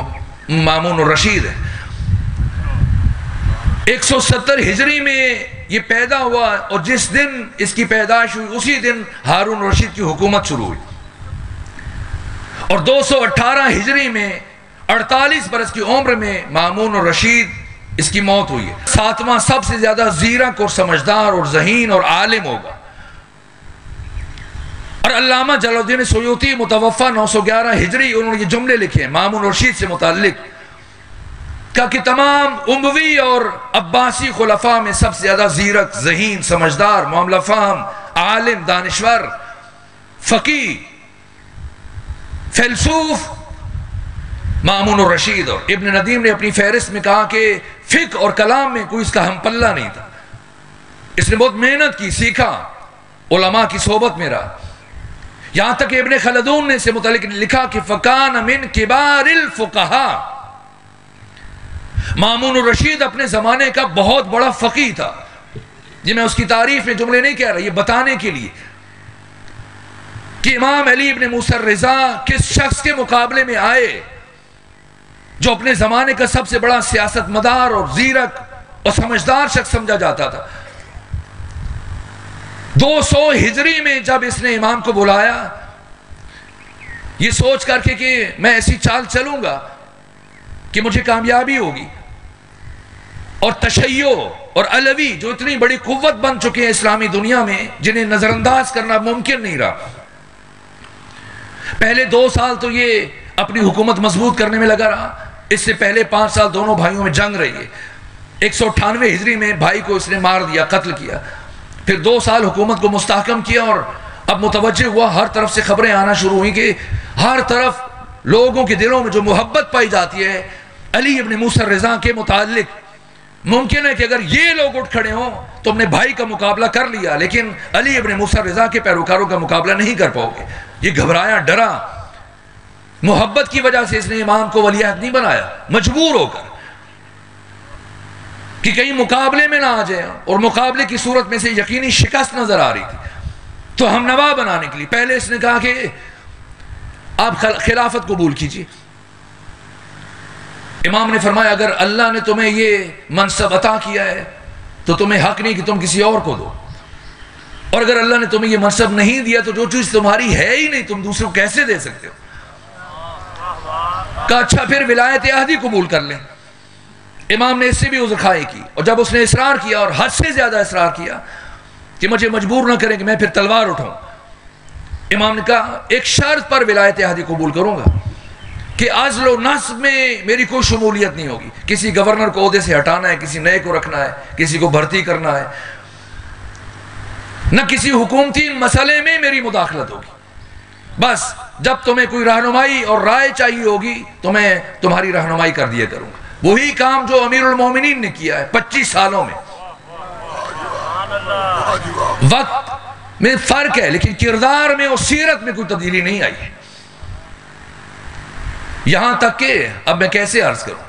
مامون الرشید ہے۔ 170 ہجری میں یہ پیدا ہوا، اور جس دن اس کی پیدائش ہوئی اسی دن ہارون الرشید کی حکومت شروع ہوئی، اور 218 ہجری میں 48 برس کی عمر میں مامون الرشید اس کی موت ہوئی ہے۔ 7واں سب سے زیادہ زیرک اور سمجھدار اور ذہین اور عالم ہوگا۔ اور علامہ جلال الدین سیوطی متوفہ 911 ہجری، انہوں نے یہ جملے لکھے ہیں مامون الرشید سے متعلق، کہا کہ تمام اموی اور عباسی خلفاء میں سب سے زیادہ زیرک، ذہین، سمجھدار، معاملہ فہم، عالم، دانشور، فقیہ، فیلسوف مامون الرشید۔ اور ابن ندیم نے اپنی فہرست میں کہا کہ فقہ اور کلام میں کوئی اس کا ہم پلہ نہیں تھا، اس نے بہت محنت کی، سیکھا، علماء کی صحبت میں رہا، یہاں تک کہ ابن خلدون نے اس سے متعلق لکھا کہ فکان من کبار الفقہاء، مامون الرشید اپنے زمانے کا بہت بڑا فقیہ تھا۔ جی میں اس کی تعریف میں جملے نہیں کہہ رہا، یہ بتانے کے لیے کہ امام علی ابن موسیٰ رضا کس شخص کے مقابلے میں آئے جو اپنے زمانے کا سب سے بڑا سیاست مدار اور زیرک اور سمجھدار شخص سمجھا جاتا تھا۔ 200 ہجری میں جب اس نے امام کو بلایا، یہ سوچ کر کے کہ میں ایسی چال چلوں گا کہ مجھے کامیابی ہوگی، اور تشیع اور علوی جو اتنی بڑی قوت بن چکے ہیں اسلامی دنیا میں، جنہیں نظر انداز کرنا ممکن نہیں رہا۔ پہلے 2 سال تو یہ اپنی حکومت مضبوط کرنے میں لگا رہا، اس سے پہلے 5 سال دونوں بھائیوں میں جنگ رہی ہے۔ 198 ہجری میں بھائی کو اس نے مار دیا، قتل کیا، پھر 2 سال حکومت کو مستحکم کیا، اور اب متوجہ ہوا، ہر طرف سے خبریں آنا شروع ہوئی کہ ہر طرف لوگوں کے دلوں میں جو محبت پائی جاتی ہے علی ابن موسیٰ رضا کے متعلق، ممکن ہے کہ اگر یہ لوگ اٹھ کھڑے ہوں تو ہم نے بھائی کا مقابلہ کر لیا، لیکن علی ابن موسیٰ رضا کے پیروکاروں کا مقابلہ نہیں کر پاؤ گے۔ یہ گھبرایا، ڈرا، محبت کی وجہ سے اس نے امام کو ولی عہد نہیں بنایا، مجبور ہو کر کہ کہیں مقابلے میں نہ آ جائے، اور مقابلے کی صورت میں سے یقینی شکست نظر آ رہی تھی، تو ہم نوا بنانے کے لیے پہلے اس نے کہا کہ آپ خلافت قبول کیجئے۔ امام نے فرمایا اگر اللہ نے تمہیں یہ منصب عطا کیا ہے تو تمہیں حق نہیں کہ تم کسی اور کو دو، اور اگر اللہ نے تمہیں یہ منصب نہیں دیا تو جو چیز تمہاری ہے ہی نہیں تم دوسروں کو کیسے دے سکتے ہو؟ کہا اچھا پھر ولایت عہدی قبول کر لیں۔ امام نے اس سے بھی عذر خواہی کی، اور جب اس نے اصرار کیا اور حد سے زیادہ اصرار کیا کہ مجھے مجبور نہ کریں کہ میں پھر تلوار اٹھاؤں، امام نے کہا ایک شرط پر ولایت عہدی قبول کروں گا کہ عزل و نصب میں میری کوئی شمولیت نہیں ہوگی، کسی گورنر کو عہدے سے ہٹانا ہے، کسی نئے کو رکھنا ہے، کسی کو بھرتی کرنا ہے، نہ کسی حکومتی مسئلے میں میری مداخلت ہوگی۔ بس جب تمہیں کوئی رہنمائی اور رائے چاہیے ہوگی تو میں تمہاری رہنمائی کر دیا کروں گا۔ وہی کام جو امیر المومنین نے کیا ہے 25 سالوں میں۔ وقت میں فرق ہے لیکن کردار میں اور سیرت میں کوئی تبدیلی نہیں آئی ہے۔ یہاں تک کہ اب میں کیسے عرض کروں،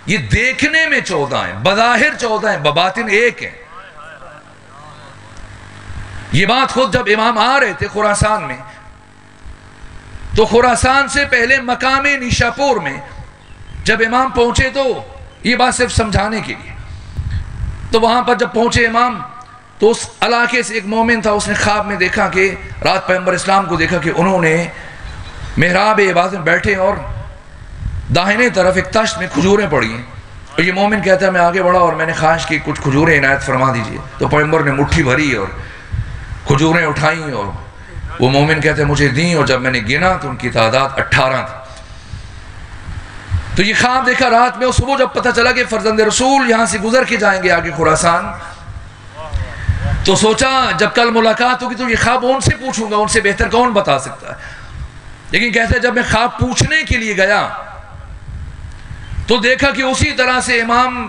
یہ دیکھنے میں 14 ہیں، بظاہر 14 ہیں، بباطن ایک ہیں۔ یہ بات خود جب امام آ رہے تھے خراسان میں تو خراسان سے پہلے مقام نیشاپور میں جب امام پہنچے تو یہ بات صرف سمجھانے کے لیے، تو وہاں پر جب پہنچے امام تو اس علاقے سے ایک مومن تھا، اس نے خواب میں دیکھا کہ رات پیغمبر اسلام کو دیکھا کہ انہوں نے محراب عبادت میں بیٹھے اور داہنے طرف ایک تشت میں کھجوریں پڑی ہیں، اور یہ مومن کہتا ہے میں آگے بڑھا اور میں نے خواہش کی کچھ کھجوریں عنایت فرما دیجئے، تو پیغمبر نے مٹھی بھری اور کھجوریں اٹھائیں اور وہ مومن کہتے ہیں مجھے دیں، اور جب میں نے گنا تو ان کی تعداد 18 تھی۔ تو یہ خواب دیکھا رات میں، اور صبح جب پتہ چلا کہ فرزند رسول یہاں سے گزر کے جائیں گے آگے خراسان، تو سوچا جب کل ملاقات ہوگی تو یہ خواب ان سے پوچھوں گا، ان سے بہتر کون بتا سکتا ہے۔ لیکن کہتے ہیں جب میں خواب پوچھنے کے لیے گیا تو دیکھا کہ اسی طرح سے امام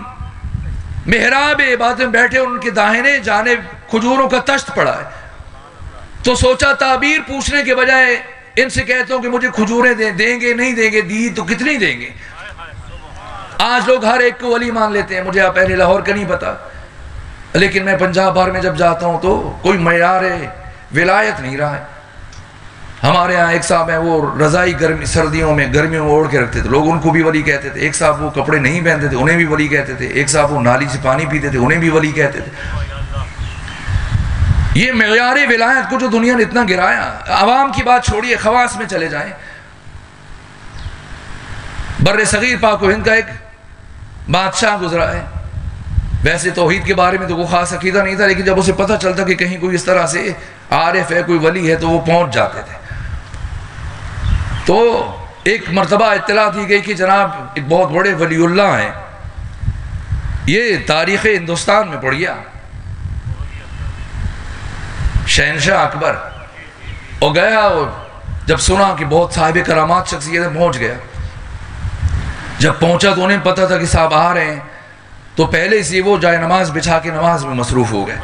محراب عبادت میں بیٹھے، ان کے داہنے جانب کھجوروں کا تشت پڑا ہے۔ تو سوچا تعبیر پوچھنے کے بجائے ان سے کہتا ہوں کہ مجھے کھجوریں دیں گے نہیں دیں گے، دی تو کتنی دیں گے۔ آج لوگ ہر ایک کو ولی مان لیتے ہیں، مجھے آپ اہل لاہور کا نہیں پتا، لیکن میں پنجاب بھر میں جب جاتا ہوں تو کوئی معیار ولایت نہیں رہا ہے۔ ہمارے ہاں ایک صاحب ہیں وہ رضائی سردیوں میں گرمیوں میں اوڑھ کے رکھتے تھے، لوگ ان کو بھی ولی کہتے تھے۔ ایک صاحب وہ کپڑے نہیں پہنتے تھے، انہیں بھی ولی کہتے تھے۔ ایک صاحب وہ نالی سے پانی پیتے تھے، انہیں بھی ولی کہتے تھے۔ یہ معیار ولایت کو جو دنیا نے اتنا گرایا، عوام کی بات چھوڑیے، خواص میں چلے جائیں۔ بر صغیر پاک و ہند کا ایک بادشاہ گزرا ہے، ویسے توحید کے بارے میں تو وہ خاص عقیدہ نہیں تھا، لیکن جب اسے پتہ چلتا کہ کہیں کوئی اس طرح سے عارف ہے، کوئی ولی ہے، تو وہ پہنچ جاتے تھے۔ تو ایک مرتبہ اطلاع دی گئی کہ جناب ایک بہت بڑے ولی اللہ ہیں، یہ تاریخ ہندوستان میں پڑ گیا، شہنشاہ اکبر، اور گیا، اور جب سنا کہ بہت صاحب کرامات شخصیت ہے، پہنچ گیا۔ جب پہنچا تو انہیں پتہ تھا کہ صاحب آ رہے ہیں، تو پہلے سے وہ جائے نماز بچھا کے نماز میں مصروف ہو گئے،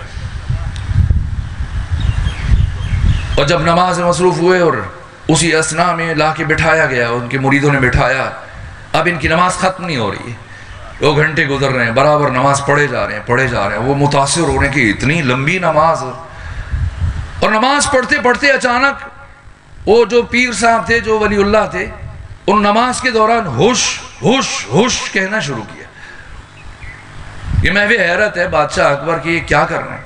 اور جب نماز میں مصروف ہوئے اور اسی اسنا میں لا کے بٹھایا گیا، ان کے مریدوں نے بٹھایا، اب ان کی نماز ختم نہیں ہو رہی ہے، 2 گھنٹے گزر رہے ہیں، برابر نماز پڑھے جا رہے ہیں، وہ متاثر ہو رہے ہیں کہ اتنی لمبی نماز، اور نماز پڑھتے پڑھتے اچانک وہ جو پیر صاحب تھے، جو ولی اللہ تھے، ان نماز کے دوران ہوش ہوش ہوش کہنا شروع کیا۔ یہ محو حیرت ہے بادشاہ اکبر کی، یہ کیا کر رہے ہیں؟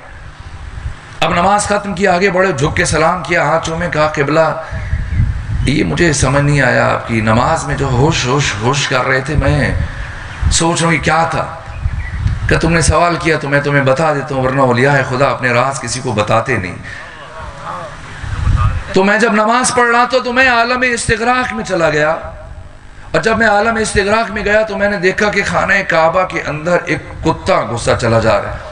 اب نماز ختم کی، آگے بڑھے، جھک کے سلام کیا، ہاتھ چومے، کہا قبلہ یہ مجھے سمجھ نہیں آیا، آپ کی نماز میں جو ہوش ہوش ہوش کر رہے تھے، میں سوچ رہا ہوں یہ کیا تھا۔ کہ تم نے سوال کیا تو میں تمہیں بتا دیتا ہوں، ورنہ اولیاء خدا اپنے راز کسی کو بتاتے نہیں۔ تو میں جب نماز پڑھ رہا تھا تو میں عالم استغراق میں چلا گیا، اور جب میں عالم استغراق میں گیا تو میں نے دیکھا کہ خانہ کعبہ کے اندر ایک کتا گھسا چلا جا رہا ہے۔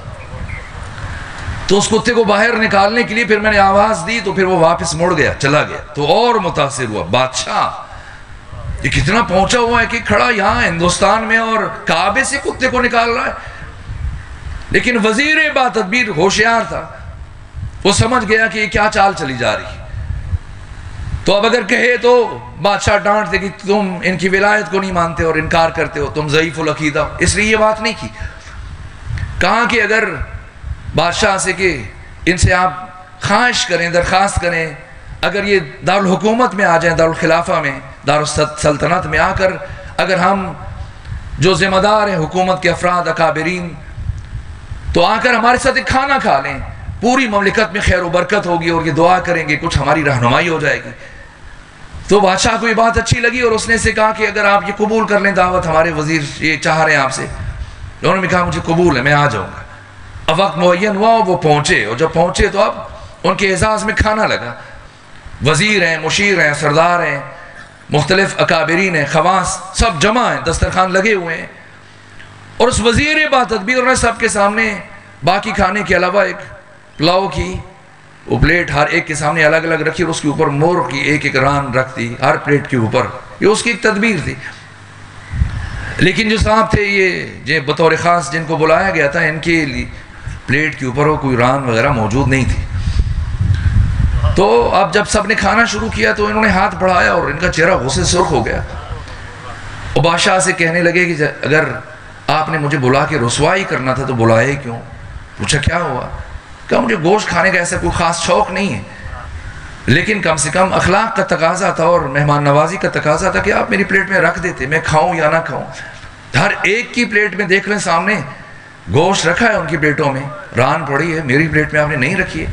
تو اس کتے کو باہر نکالنے کے لیے پھر میں نے آواز دی تو پھر وہ واپس مڑ گیا، چلا گیا۔ تو اور متاثر ہوا، بادشاہ یہ کتنا پہنچا ہوا ہے کہ کھڑا یہاں ہندوستان میں اور کعبے سے کتے کو نکال رہا ہے۔ لیکن وزیر با تدبیر ہوشیار تھا، وہ سمجھ گیا کہ یہ کیا چال چلی جا رہی ہے۔ تو اب اگر کہے تو بادشاہ ڈانٹ دے کہ تم ان کی ولایت کو نہیں مانتے اور انکار کرتے ہو، تم ضعیف العقیدہ ہو، اس لیے یہ بات نہیں کی۔ کہا کہ اگر بادشاہ سے کہ ان سے آپ خواہش کریں، درخواست کریں اگر یہ دارالحکومت میں آ جائیں، دارالخلافہ میں، دارالسلطنت میں آ کر اگر ہم جو ذمہ دار ہیں حکومت کے افراد اکابرین تو آ کر ہمارے ساتھ ایک کھانا کھا لیں، پوری مملکت میں خیر و برکت ہوگی اور یہ دعا کریں گے کچھ ہماری رہنمائی ہو جائے گی۔ تو بادشاہ کو یہ بات اچھی لگی اور اس نے سے کہا کہ اگر آپ یہ قبول کر لیں دعوت، ہمارے وزیر یہ چاہ رہے ہیں آپ سے۔ انہوں نے کہا مجھے قبول ہے، میں آ جاؤں گا۔ اب وقت معین ہوا اور وہ پہنچے، اور جب پہنچے تو اب ان کے اعزاز میں کھانا لگا۔ وزیر ہیں، مشیر ہیں، سردار ہیں، مختلف اکابرین ہیں، خواص سب جمع ہیں، دسترخوان لگے ہوئے ہیں، اور اس وزیر با تدبیر نے سب کے سامنے باقی کھانے کے علاوہ ایک پلاؤ کی وہ پلیٹ ہر ایک کے سامنے الگ الگ رکھی اور اس کے اوپر مور کی ایک ایک ران رکھ دی ہر پلیٹ کے اوپر۔ یہ اس کی ایک تدبیر تھی۔ لیکن جو صاحب تھے یہ بطور خاص جن کو بلایا گیا تھا، ان کے پلیٹ کے اوپر وہ کوئی ران وغیرہ موجود نہیں تھی۔ تو اب جب سب نے کھانا شروع کیا تو انہوں نے ہاتھ بڑھایا اور ان کا چہرہ غصے سے سرخ ہو گیا، اور بادشاہ سے کہنے لگے کہ اگر آپ نے مجھے بلا کے رسوائی کرنا تھا تو بلائے کیوں؟ پوچھا کیا ہوا؟ کہا مجھے گوشت کھانے کا ایسا کوئی خاص شوق نہیں ہے، لیکن کم سے کم اخلاق کا تقاضا تھا اور مہمان نوازی کا تقاضا تھا کہ آپ میری پلیٹ میں رکھ دیتے، میں کھاؤں یا نہ کھاؤں۔ ہر ایک کی پلیٹ میں دیکھ لیں سامنے گوشت رکھا ہے، ان کی پلیٹوں میں ران پڑی ہے، میری پلیٹ میں آپ نے نہیں رکھی ہے۔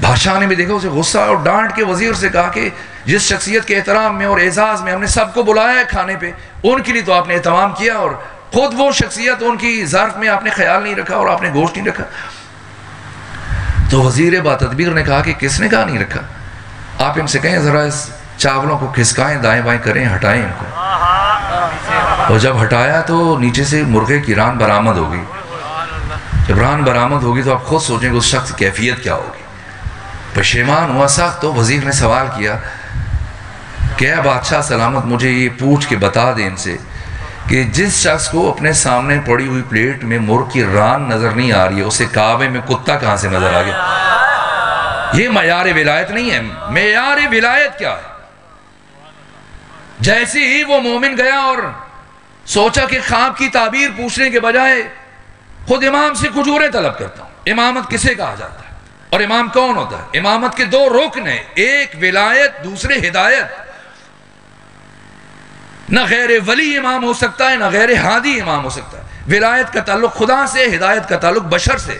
بادشاہ نے بھی دیکھا، اسے غصہ اور ڈانٹ کے وزیر سے کہا کہ جس شخصیت کے احترام میں اور اعزاز میں ہم نے سب کو بلایا ہے کھانے پہ، ان کے لیے تو آپ نے اہتمام کیا اور خود وہ شخصیت ان کی ظرف میں آپ نے خیال نہیں رکھا اور آپ نے گوشت نہیں رکھا۔ تو وزیر با تدبیر نے کہا کہ کس نے کہا نہیں رکھا؟ آپ ان سے کہیں ذرا اس چاولوں کو کھسکائیں، دائیں بائیں کریں، ہٹائیں ان کو۔ اور جب ہٹایا تو نیچے سے مرغے کی ران برآمد ہوگی۔ جب ران برآمد ہوگی تو آپ خود سوچیں کہ اس شخص کی کیفیت کیا ہوگی۔ پشیمان ہوا سخت، تو وزیر نے سوال کیا کہ اے بادشاہ سلامت، مجھے یہ پوچھ کے بتا دیں ان سے کہ جس شخص کو اپنے سامنے پڑی ہوئی پلیٹ میں مرغ کی ران نظر نہیں آ رہی ہے، اسے کعبے میں کتا کہاں سے نظر آ گیا؟ یہ معیار ولایت نہیں ہے۔ معیار ولایت کیا ہے؟ جیسے ہی وہ مومن گیا اور سوچا کہ خواب کی تعبیر پوچھنے کے بجائے خود امام سے کھجوریں طلب کرتا ہوں۔ امامت کسے کہا جاتا ہے اور امام کون ہوتا ہے؟ امامت کے دو رکن ہیں، ایک ولایت، دوسرے ہدایت۔ نہ غیر ولی امام ہو سکتا ہے، نہ غیر ہادی امام ہو سکتا ہے۔ ولایت کا تعلق خدا سے، ہدایت کا تعلق بشر سے۔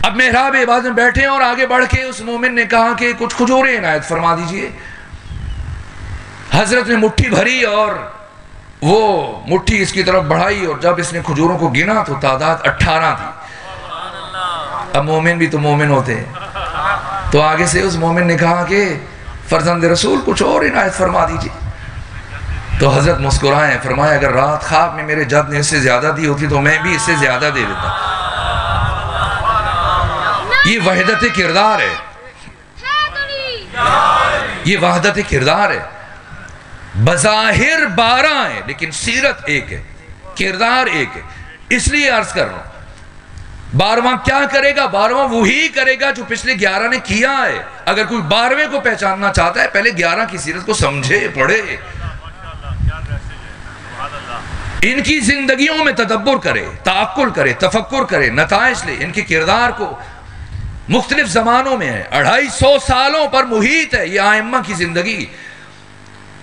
اب محراب عبادت میں بیٹھے اور آگے بڑھ کے اس مومن نے کہا کہ کچھ کھجوریں عنایت فرما دیجئے۔ حضرت نے مٹھی بھری اور وہ مٹھی اس کی طرف بڑھائی، اور جب اس نے کھجوروں کو گنا تو تعداد 18 تھی۔ اب مومن بھی تو مومن ہوتے ہیں، تو آگے سے اس مومن نے کہا کہ فرزند رسول کچھ اور عنایت فرما دیجئے۔ تو حضرت مسکرائے، فرمایا اگر رات خواب میں میرے جد نے اس سے زیادہ دی ہوتی تو میں بھی اس سے زیادہ دے دیتا۔ یہ وحدت کردار ہے، یہ وحدت کردار ہے۔ بظاہر 12 ہیں لیکن سیرت ایک ہے، کردار ایک ہے۔ اس لیے عرض کر رہا ہوں 12واں کیا کرے گا؟ 12واں وہی کرے گا جو پچھلے 11 نے کیا ہے۔ اگر کوئی 12ویں کو پہچاننا چاہتا ہے پہلے 11 کی سیرت کو سمجھے، پڑھے، ان کی زندگیوں میں تدبر کرے، تعقل کرے، تفکر کرے، نتائج لے۔ ان کے کردار کو مختلف زمانوں میں ہے، 250 سالوں پر محیط ہے یہ ائمہ کی زندگی۔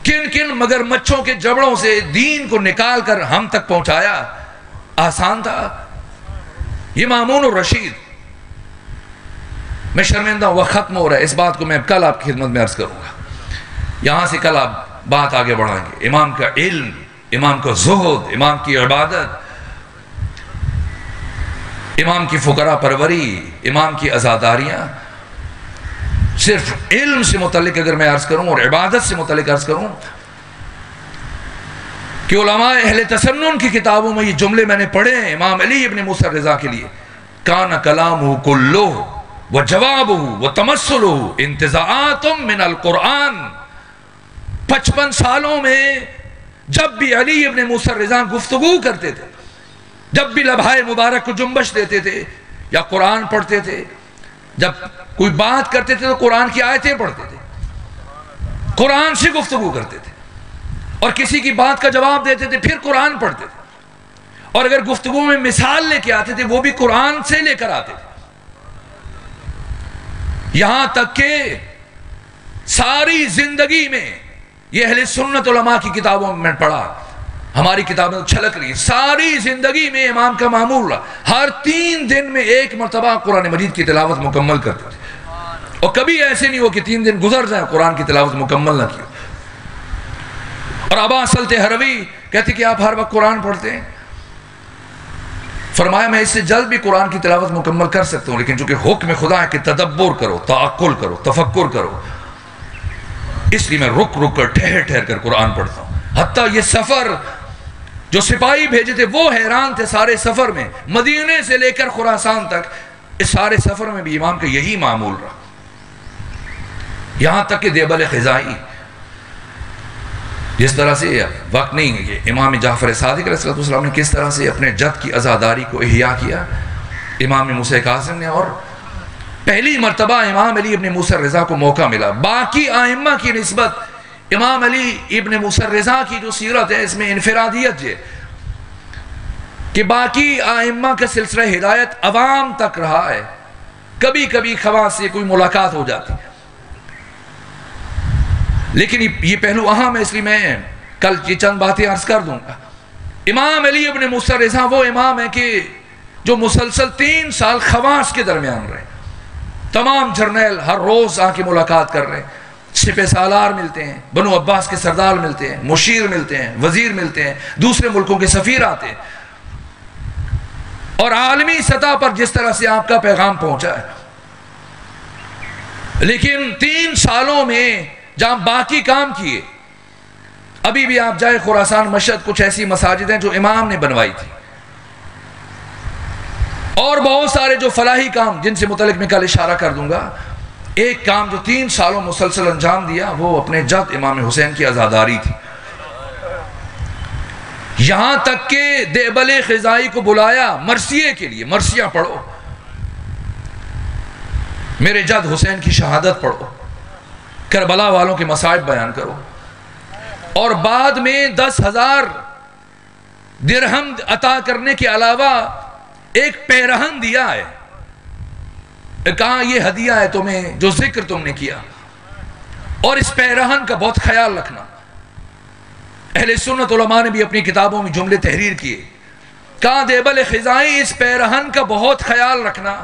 کن کن مگر مچھوں کے جبڑوں سے دین کو نکال کر ہم تک پہنچایا، آسان تھا؟ یہ مامون الرشید۔ میں شرمندہ ہوں، وقت ختم ہو رہا ہے، اس بات کو میں کل آپ کی خدمت میں عرض کروں گا۔ یہاں سے کل آپ بات آگے بڑھائیں گے۔ امام کا علم، امام کا زہد، امام کی عبادت، امام کی فقراء پروری، امام کی عزاداریاں۔ صرف علم سے متعلق اگر میں عرض کروں اور عبادت سے متعلق عرض کروں کہ علماء اہل تسنن کی کتابوں میں یہ جملے میں نے پڑھے ہیں امام علی ابن موسیٰ رضا کے لیے، کان کلامہ کلہ وجوابہ وتمثلہ انتزاعات من القرآن۔ 55 سالوں میں جب بھی علی ابن موسیٰ رضا گفتگو کرتے تھے، جب بھی لبھائے مبارک کو جنبش دیتے تھے یا قرآن پڑھتے تھے، جب کوئی بات کرتے تھے تو قرآن کی آیتیں پڑھتے تھے، قرآن سے گفتگو کرتے تھے، اور کسی کی بات کا جواب دیتے تھے پھر قرآن پڑھتے تھے، اور اگر گفتگو میں مثال لے کے آتے تھے وہ بھی قرآن سے لے کر آتے تھے۔ یہاں تک کہ ساری زندگی میں، یہ اہل سنت علماء کی کتابوں میں پڑھا، ہماری کتابیں چھلک رہی، ساری زندگی میں امام کا معمول رہا ہر 3 دن میں 1 مرتبہ قرآن مجید کی تلاوت مکمل کرتے تھے، اور کبھی ایسے نہیں ہو کہ 3 دن گزر جائیں قرآن کی تلاوت مکمل نہ کی۔ اور ابا سلط ہروی کہتے کہ آپ ہر وقت قرآن پڑھتے ہیں، فرمایا میں اس سے جلد بھی قرآن کی تلاوت مکمل کر سکتا ہوں، لیکن چونکہ حکم خدا ہے کہ تدبر کرو، تعقل کرو، تفکر کرو، اس لیے میں رک رک کر ٹھہر ٹھہر کر قرآن پڑھتا ہوں۔ حتیٰ یہ سفر جو سپاہی بھیجے تھے وہ حیران تھے، سارے سفر میں مدینے سے لے کر خراسان تک، اس سارے سفر میں بھی امام کا یہی معمول رہا، یہاں تک کہ دیبل خزائی، جس طرح سے وقت نہیں ہے کہ امام جعفر صادق علیہ السلام نے کس طرح سے اپنے جد کی عزاداری کو احیاء کیا، امام موسیٰ کاظم نے، اور پہلی مرتبہ امام علی ابن موسیٰ رضا کو موقع ملا۔ باقی آئمہ کی نسبت امام علی ابن موسیٰ رضا کی جو سیرت ہے اس میں انفرادیت ہے کہ باقی آئمہ کا سلسلہ ہدایت عوام تک رہا ہے، کبھی کبھی خواص سے کوئی ملاقات ہو جاتی ہے، لیکن یہ پہلو اہم ہے، اس لیے میں کل یہ چند باتیں عرض کر دوں گا۔ امام علی ابن موسیٰ رضا وہ امام ہے کہ جو مسلسل 3 سال خواص کے درمیان رہے، تمام جرنیل ہر روز آ کے ملاقات کر رہے ہیں، سپہ سالار ملتے ہیں، بنو عباس کے سردار ملتے ہیں، مشیر ملتے ہیں، وزیر ملتے ہیں، دوسرے ملکوں کے سفیر آتے ہیں، اور عالمی سطح پر جس طرح سے آپ کا پیغام پہنچا ہے۔ لیکن 3 سالوں میں جہاں باقی کام کیے، ابھی بھی آپ جائے خراسان مشہد، کچھ ایسی مساجد ہیں جو امام نے بنوائی تھی، اور بہت سارے جو فلاحی کام جن سے متعلق میں کل اشارہ کر دوں گا۔ ایک کام جو 3 سالوں مسلسل انجام دیا وہ اپنے جد امام حسین کی عزاداری تھی، یہاں تک کہ دیبل خزائی کو بلایا مرثیے کے لیے، مرثیہ پڑھو، میرے جد حسین کی شہادت پڑھو، کربلا والوں کے مصائب بیان کرو، اور بعد میں 10,000 درہم عطا کرنے کے علاوہ ایک پیرہن دیا ہے، کہا یہ ہدیہ ہے تمہیں جو ذکر تم نے کیا، اور اس پیرہن کا بہت خیال رکھنا۔ اہل سنت علماء نے بھی اپنی کتابوں میں جملے تحریر کیے، کہا دیبل خزائی اس پیرہن کا بہت خیال رکھنا،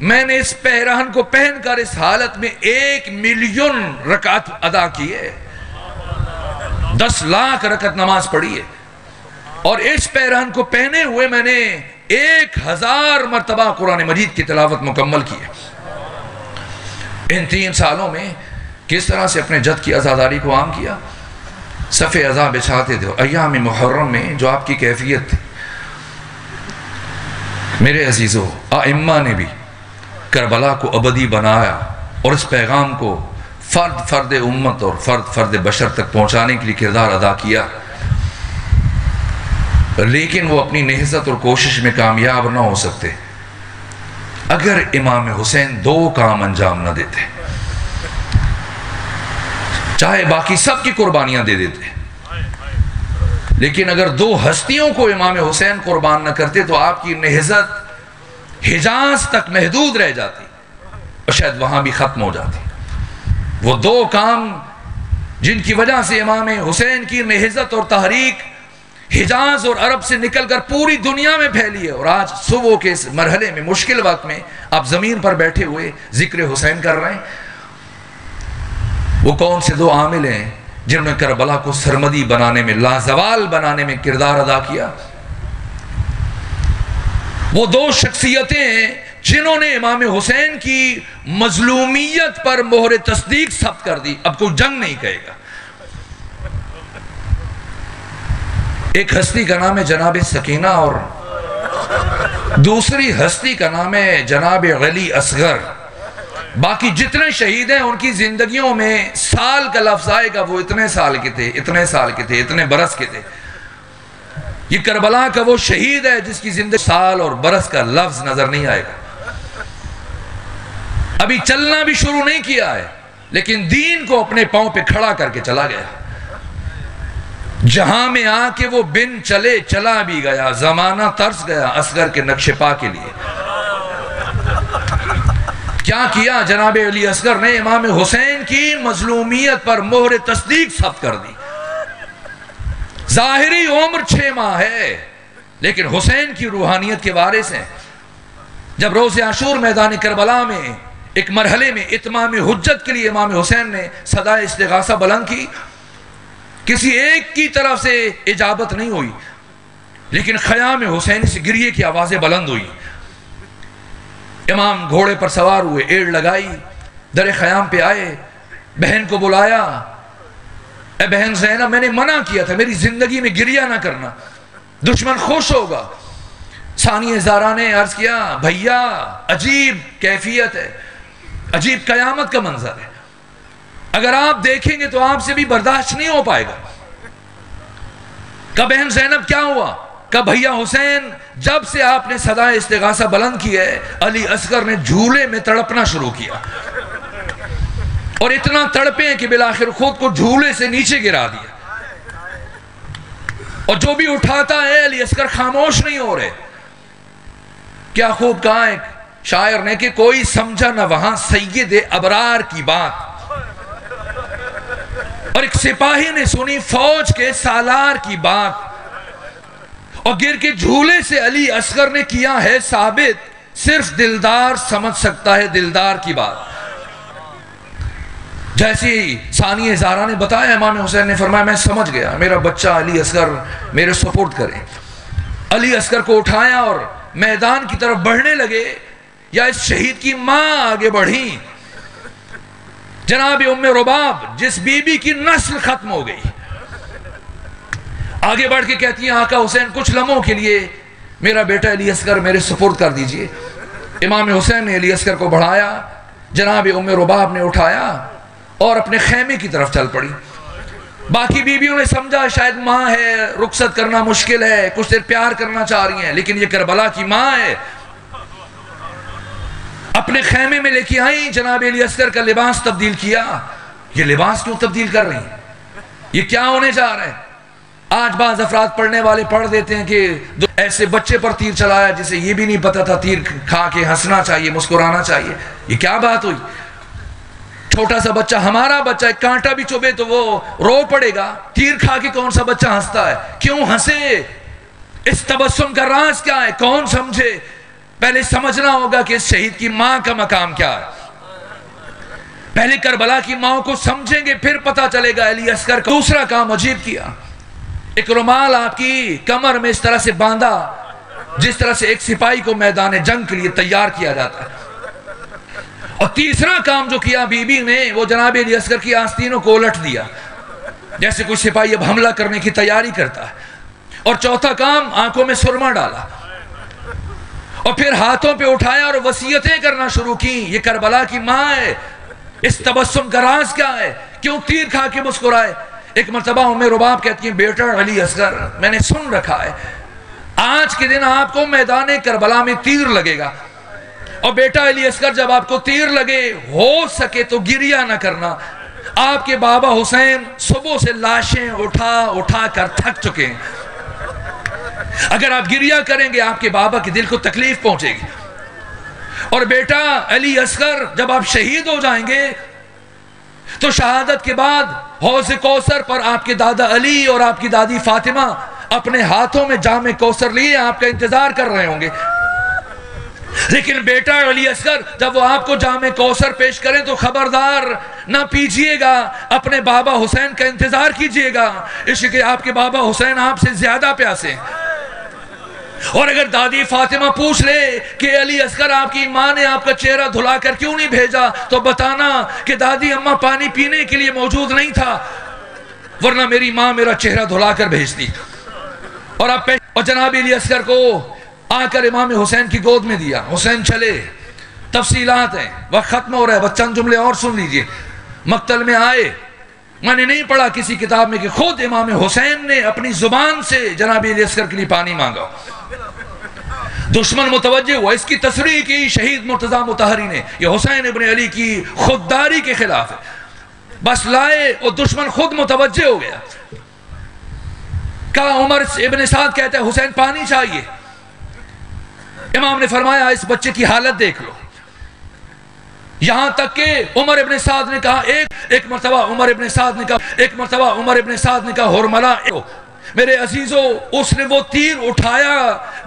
میں نے اس پیرہن کو پہن کر اس حالت میں 1 ملین رکعت ادا کی ہے، 10 لاکھ رکعت نماز پڑھی ہے، اور اس پیرہن کو پہنے ہوئے میں نے 1000 مرتبہ قرآن مجید کی تلاوت مکمل کی ہے۔ ان 3 سالوں میں کس طرح سے اپنے جد کی عزاداری کو عام کیا، صفِ عزا بچھاتے تھے، ایام محرم میں جو آپ کی کیفیت تھی۔ میرے عزیزو، ائمہ نے بھی کربلا کو ابدی بنایا اور اس پیغام کو فرد امت اور فرد بشر تک پہنچانے کے لیے کردار ادا کیا، لیکن وہ اپنی نہضت اور کوشش میں کامیاب نہ ہو سکتے اگر امام حسین 2 کام انجام نہ دیتے، چاہے باقی سب کی قربانیاں دے دیتے، لیکن اگر 2 ہستیوں کو امام حسین قربان نہ کرتے تو آپ کی نہضت حجاز تک محدود رہ جاتی اور شاید وہاں بھی ختم ہو جاتی۔ وہ 2 کام جن کی وجہ سے امام حسین کی نہضت اور تحریک حجاز اور عرب سے نکل کر پوری دنیا میں پھیلی ہے، اور آج صبح کے اس مرحلے میں مشکل وقت میں آپ زمین پر بیٹھے ہوئے ذکر حسین کر رہے ہیں۔ وہ کون سے 2 عامل ہیں جنہوں نے کربلا کو سرمدی بنانے میں، لازوال بنانے میں کردار ادا کیا؟ وہ 2 شخصیتیں ہیں جنہوں نے امام حسین کی مظلومیت پر مہر تصدیق ثبت کر دی، اب کوئی جنگ نہیں کہے گا۔ ایک ہستی کا نام ہے جناب سکینہ، اور دوسری ہستی کا نام ہے جناب علی اصغر۔ باقی جتنے شہید ہیں ان کی زندگیوں میں سال کا لفظ آئے گا، وہ اتنے سال کے تھے، اتنے سال کے تھے، اتنے برس کے تھے۔ یہ کربلا کا وہ شہید ہے جس کی زندگی سال اور برس کا لفظ نظر نہیں آئے گا، ابھی چلنا بھی شروع نہیں کیا ہے، لیکن دین کو اپنے پاؤں پہ کھڑا کر کے چلا گیا۔ جہاں میں آ کے وہ بن چلے چلا بھی گیا، زمانہ ترس گیا اصغر کے نقش پا کے لیے۔ کیا کیا جناب علی اصغر نے؟ امام حسین کی مظلومیت پر مہر تصدیق ثبت کر دی۔ ظاہری عمر 6 ماہ ہے لیکن حسین کی روحانیت کے وارث ہیں۔ جب روز عاشور میدان کربلا میں ایک مرحلے میں اتمام حجت کے لیے امام حسین نے صدائے استغاثہ بلند کی، کسی ایک کی طرف سے اجابت نہیں ہوئی، لیکن خیام حسین سے گریے کی آوازیں بلند ہوئی۔ امام گھوڑے پر سوار ہوئے، ایڑ لگائی، در خیام پہ آئے، بہن کو بلایا، اے بہن زینب میں نے منع کیا تھا میری زندگی میں گریہ نہ کرنا، دشمن خوش ہوگا۔ ثانی زارا نے عرض کیا بھیا عجیب کیفیت ہے، عجیب قیامت کا منظر ہے، اگر آپ دیکھیں گے تو آپ سے بھی برداشت نہیں ہو پائے گا۔ کہ بہن زینب کیا ہوا؟ کہ بھیا حسین جب سے آپ نے صدائے استغاثہ بلند کی ہے علی اصغر نے جھولے میں تڑپنا شروع کیا، اور اتنا تڑپے کہ بالآخر خود کو جھولے سے نیچے گرا دیا، اور جو بھی اٹھاتا ہے علی اصغر خاموش نہیں ہو رہے۔ کیا خوب کہا ایک شاعر نے کہ کوئی سمجھا نہ وہاں سید ابرار کی بات، اور ایک سپاہی نے سنی فوج کے سالار کی بات، اور گر کے جھولے سے علی اصغر نے کیا ہے ثابت صرف دلدار سمجھ سکتا ہے دلدار کی بات۔ جیسی ثانی زارا نے بتایا امام حسین نے فرمایا میں سمجھ گیا، میرا بچہ علی اصغر میرے سپورٹ کرے۔ علی اصغر کو اٹھایا اور میدان کی طرف بڑھنے لگے، یا اس شہید کی ماں آگے بڑھی جناب ام رباب جس بی بی کی نسل ختم ہو گئی، آگے بڑھ کے کہتی ہیں آقا حسین کچھ لمحوں کے لیے میرا بیٹا علی اصغر میرے سپرد کر دیجئے۔ امام حسین نے علی اصغر کو بڑھایا، جناب ام رباب نے اٹھایا اور اپنے خیمے کی طرف چل پڑی۔ باقی بیویوں نے سمجھا شاید ماں ہے، رخصت کرنا مشکل ہے، کچھ دیر پیار کرنا چاہ رہی ہیں، لیکن یہ کربلا کی ماں ہے۔ اپنے خیمے میں لے کے آئیں، جناب علی اصغر کا لباس تبدیل کیا۔ یہ لباس کیوں تبدیل کر رہی ہیں؟ یہ کیا ہونے جا رہا ہے؟ آج بعض افراد پڑھنے والے پڑھ دیتے ہیں کہ ایسے بچے پر تیر چلایا جسے یہ بھی نہیں پتا تھا تیر کھا کے ہنسنا چاہیے، مسکرانا چاہیے۔ یہ کیا بات ہوئی؟ چھوٹا سا بچہ، ہمارا بچہ ایک کانٹا بھی چوبے تو وہ رو پڑے گا، تیر کھا کے کون سا بچہ ہنستا ہے؟ کیوں ہنسے؟ اس تبسم کا راز کیا ہے؟ کون سمجھے؟ پہلے سمجھنا ہوگا کہ اس شہید کی ماں کا مقام کیا ہے۔ پہلے کربلا کی ماں کو سمجھیں گے پھر پتا چلے گا علی اصغر کا۔ دوسرا کام عجیب کیا، ایک رومال آپ کی کمر میں اس طرح سے باندھا جس طرح سے ایک سپاہی کو میدان جنگ کے لیے تیار کیا جاتا ہے۔ اور تیسرا کام جو کیا بی بی نے، وہ جناب علی اصغر کی آستینوں کو الٹ دیا جیسے کوئی سپاہی اب حملہ کرنے کی تیاری کرتا ہے۔ اور چوتھا کام، آنکھوں میں سرما ڈالا اور پھر ہاتھوں پہ اٹھایا اور وصیتیں کرنا شروع کی۔ یہ کربلا کی ماں ہے، اس تبسم کا راز کیا ہے؟ کیوں تیر کھا کے مسکرائے؟ ایک مرتبہ ام رباب کہتی ہیں بیٹا علی اصغر میں نے سن رکھا ہے آج کے دن آپ کو میدان کربلا میں تیر لگے گا، اور بیٹا علی اصغر جب آپ کو تیر لگے ہو سکے تو گریہ نہ کرنا۔ آپ کے بابا حسین صبح سے لاشیں اٹھا اٹھا کر تھک چکے ہیں، اگر آپ گریہ کریں گے آپ کے بابا کے دل کو تکلیف پہنچے گی۔ اور بیٹا علی اصغر جب آپ شہید ہو جائیں گے تو شہادت کے بعد حوض کوثر پر آپ کے دادا علی اور آپ کی دادی فاطمہ اپنے ہاتھوں میں جام کوثر لیے آپ کا انتظار کر رہے ہوں گے، لیکن بیٹا علی اصغر جب وہ آپ کو جام کوثر پیش کریں تو خبردار نہ پیجئے گا، اپنے بابا حسین کا انتظار کیجئے گا، اس لیے آپ کے بابا حسین آپ سے زیادہ پیاسے ہیں۔ اور اگر دادی فاطمہ پوچھ لے کہ علی اصغر آپ کی ماں نے آپ کا چہرہ دھلا کر کیوں نہیں بھیجا، تو بتانا کہ دادی اماں پانی پینے کے لیے موجود نہیں تھا، ورنہ میری ماں میرا چہرہ دھلا کر بھیجتی۔ اور جناب علی اصغر کو آ کر امام حسین کی گود میں دیا۔ حسین چلے، تفصیلات ہیں، وقت ختم ہو رہا ہے، بس چند جملے اور سن لیجئے۔ مقتل میں آئے، میں نے نہیں پڑھا کسی کتاب میں کہ خود امام حسین نے اپنی زبان سے جناب علی اصغر کے لیے پانی مانگا۔ دشمن متوجہ ہوا، اس کی تصریح کی شہید مرتضی مطہری نے، یہ حسین ابن علی کی خودداری کے خلاف ہے، بس لائے اور دشمن خود متوجہ ہو گیا۔ کہا عمر ابن سعد کہتا ہے حسین پانی چاہیے، امام نے فرمایا اس بچے کی حالت دیکھ لو، یہاں تک کہ عمر ابن سعد نے کہا ایک مرتبہ عمر ابن سعد نے کہا ہرملا میرے عزیزو اس نے وہ تیر اٹھایا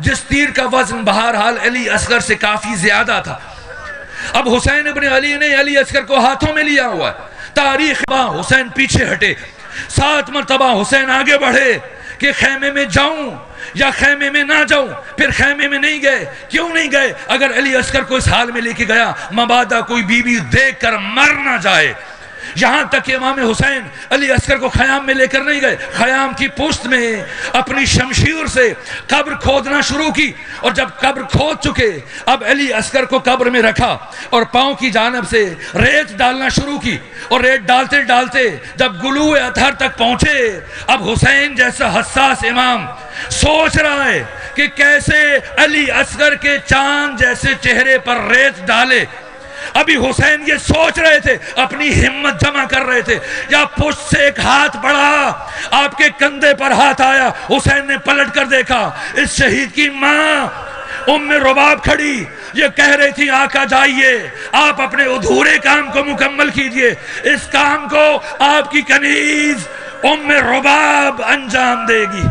جس تیر کا وزن بہرحال علی اصغر سے کافی زیادہ تھا. اب حسین ابن علی نے علی اصغر کو ہاتھوں میں لیا ہوا ہے. تاریخ حسین پیچھے ہٹے, 7 مرتبہ حسین آگے بڑھے کہ خیمے میں جاؤں یا خیمے میں نہ جاؤں. پھر خیمے میں نہیں گئے. کیوں نہیں گئے؟ اگر علی اصغر کو اس حال میں لے کے گیا مبادا کوئی بیوی دیکھ کر مر نہ جائے. یہاں تک کہ امام حسین علی اصغر کو خیام میں لے کر نہیں گئے, خیام کی پشت میں اپنی شمشیر سے قبر کھودنا شروع کی, اور جب قبر کھود چکے اب علی اصغر کو قبر میں رکھا اور پاؤں کی جانب سے ریت ڈالنا شروع کی, اور ریت ڈالتے ڈالتے جب گلو اطہر تک پہنچے اب حسین جیسا حساس امام سوچ رہا ہے کہ کیسے علی اصغر کے چاند جیسے چہرے پر ریت ڈالے. ابھی حسین یہ سوچ رہے تھے, اپنی ہمت جمع کر رہے تھے, یا پشت سے ایک ہاتھ بڑھا, آپ کے کندھے پر ہاتھ آیا. حسین نے پلٹ کر دیکھا, اس شہید کی ماں ام رباب کھڑی, یہ کہہ رہی تھی آقا جائیے, آپ اپنے ادھورے کام کو مکمل کیجئے, اس کام کو آپ کی کنیز ام رباب انجام دے گی.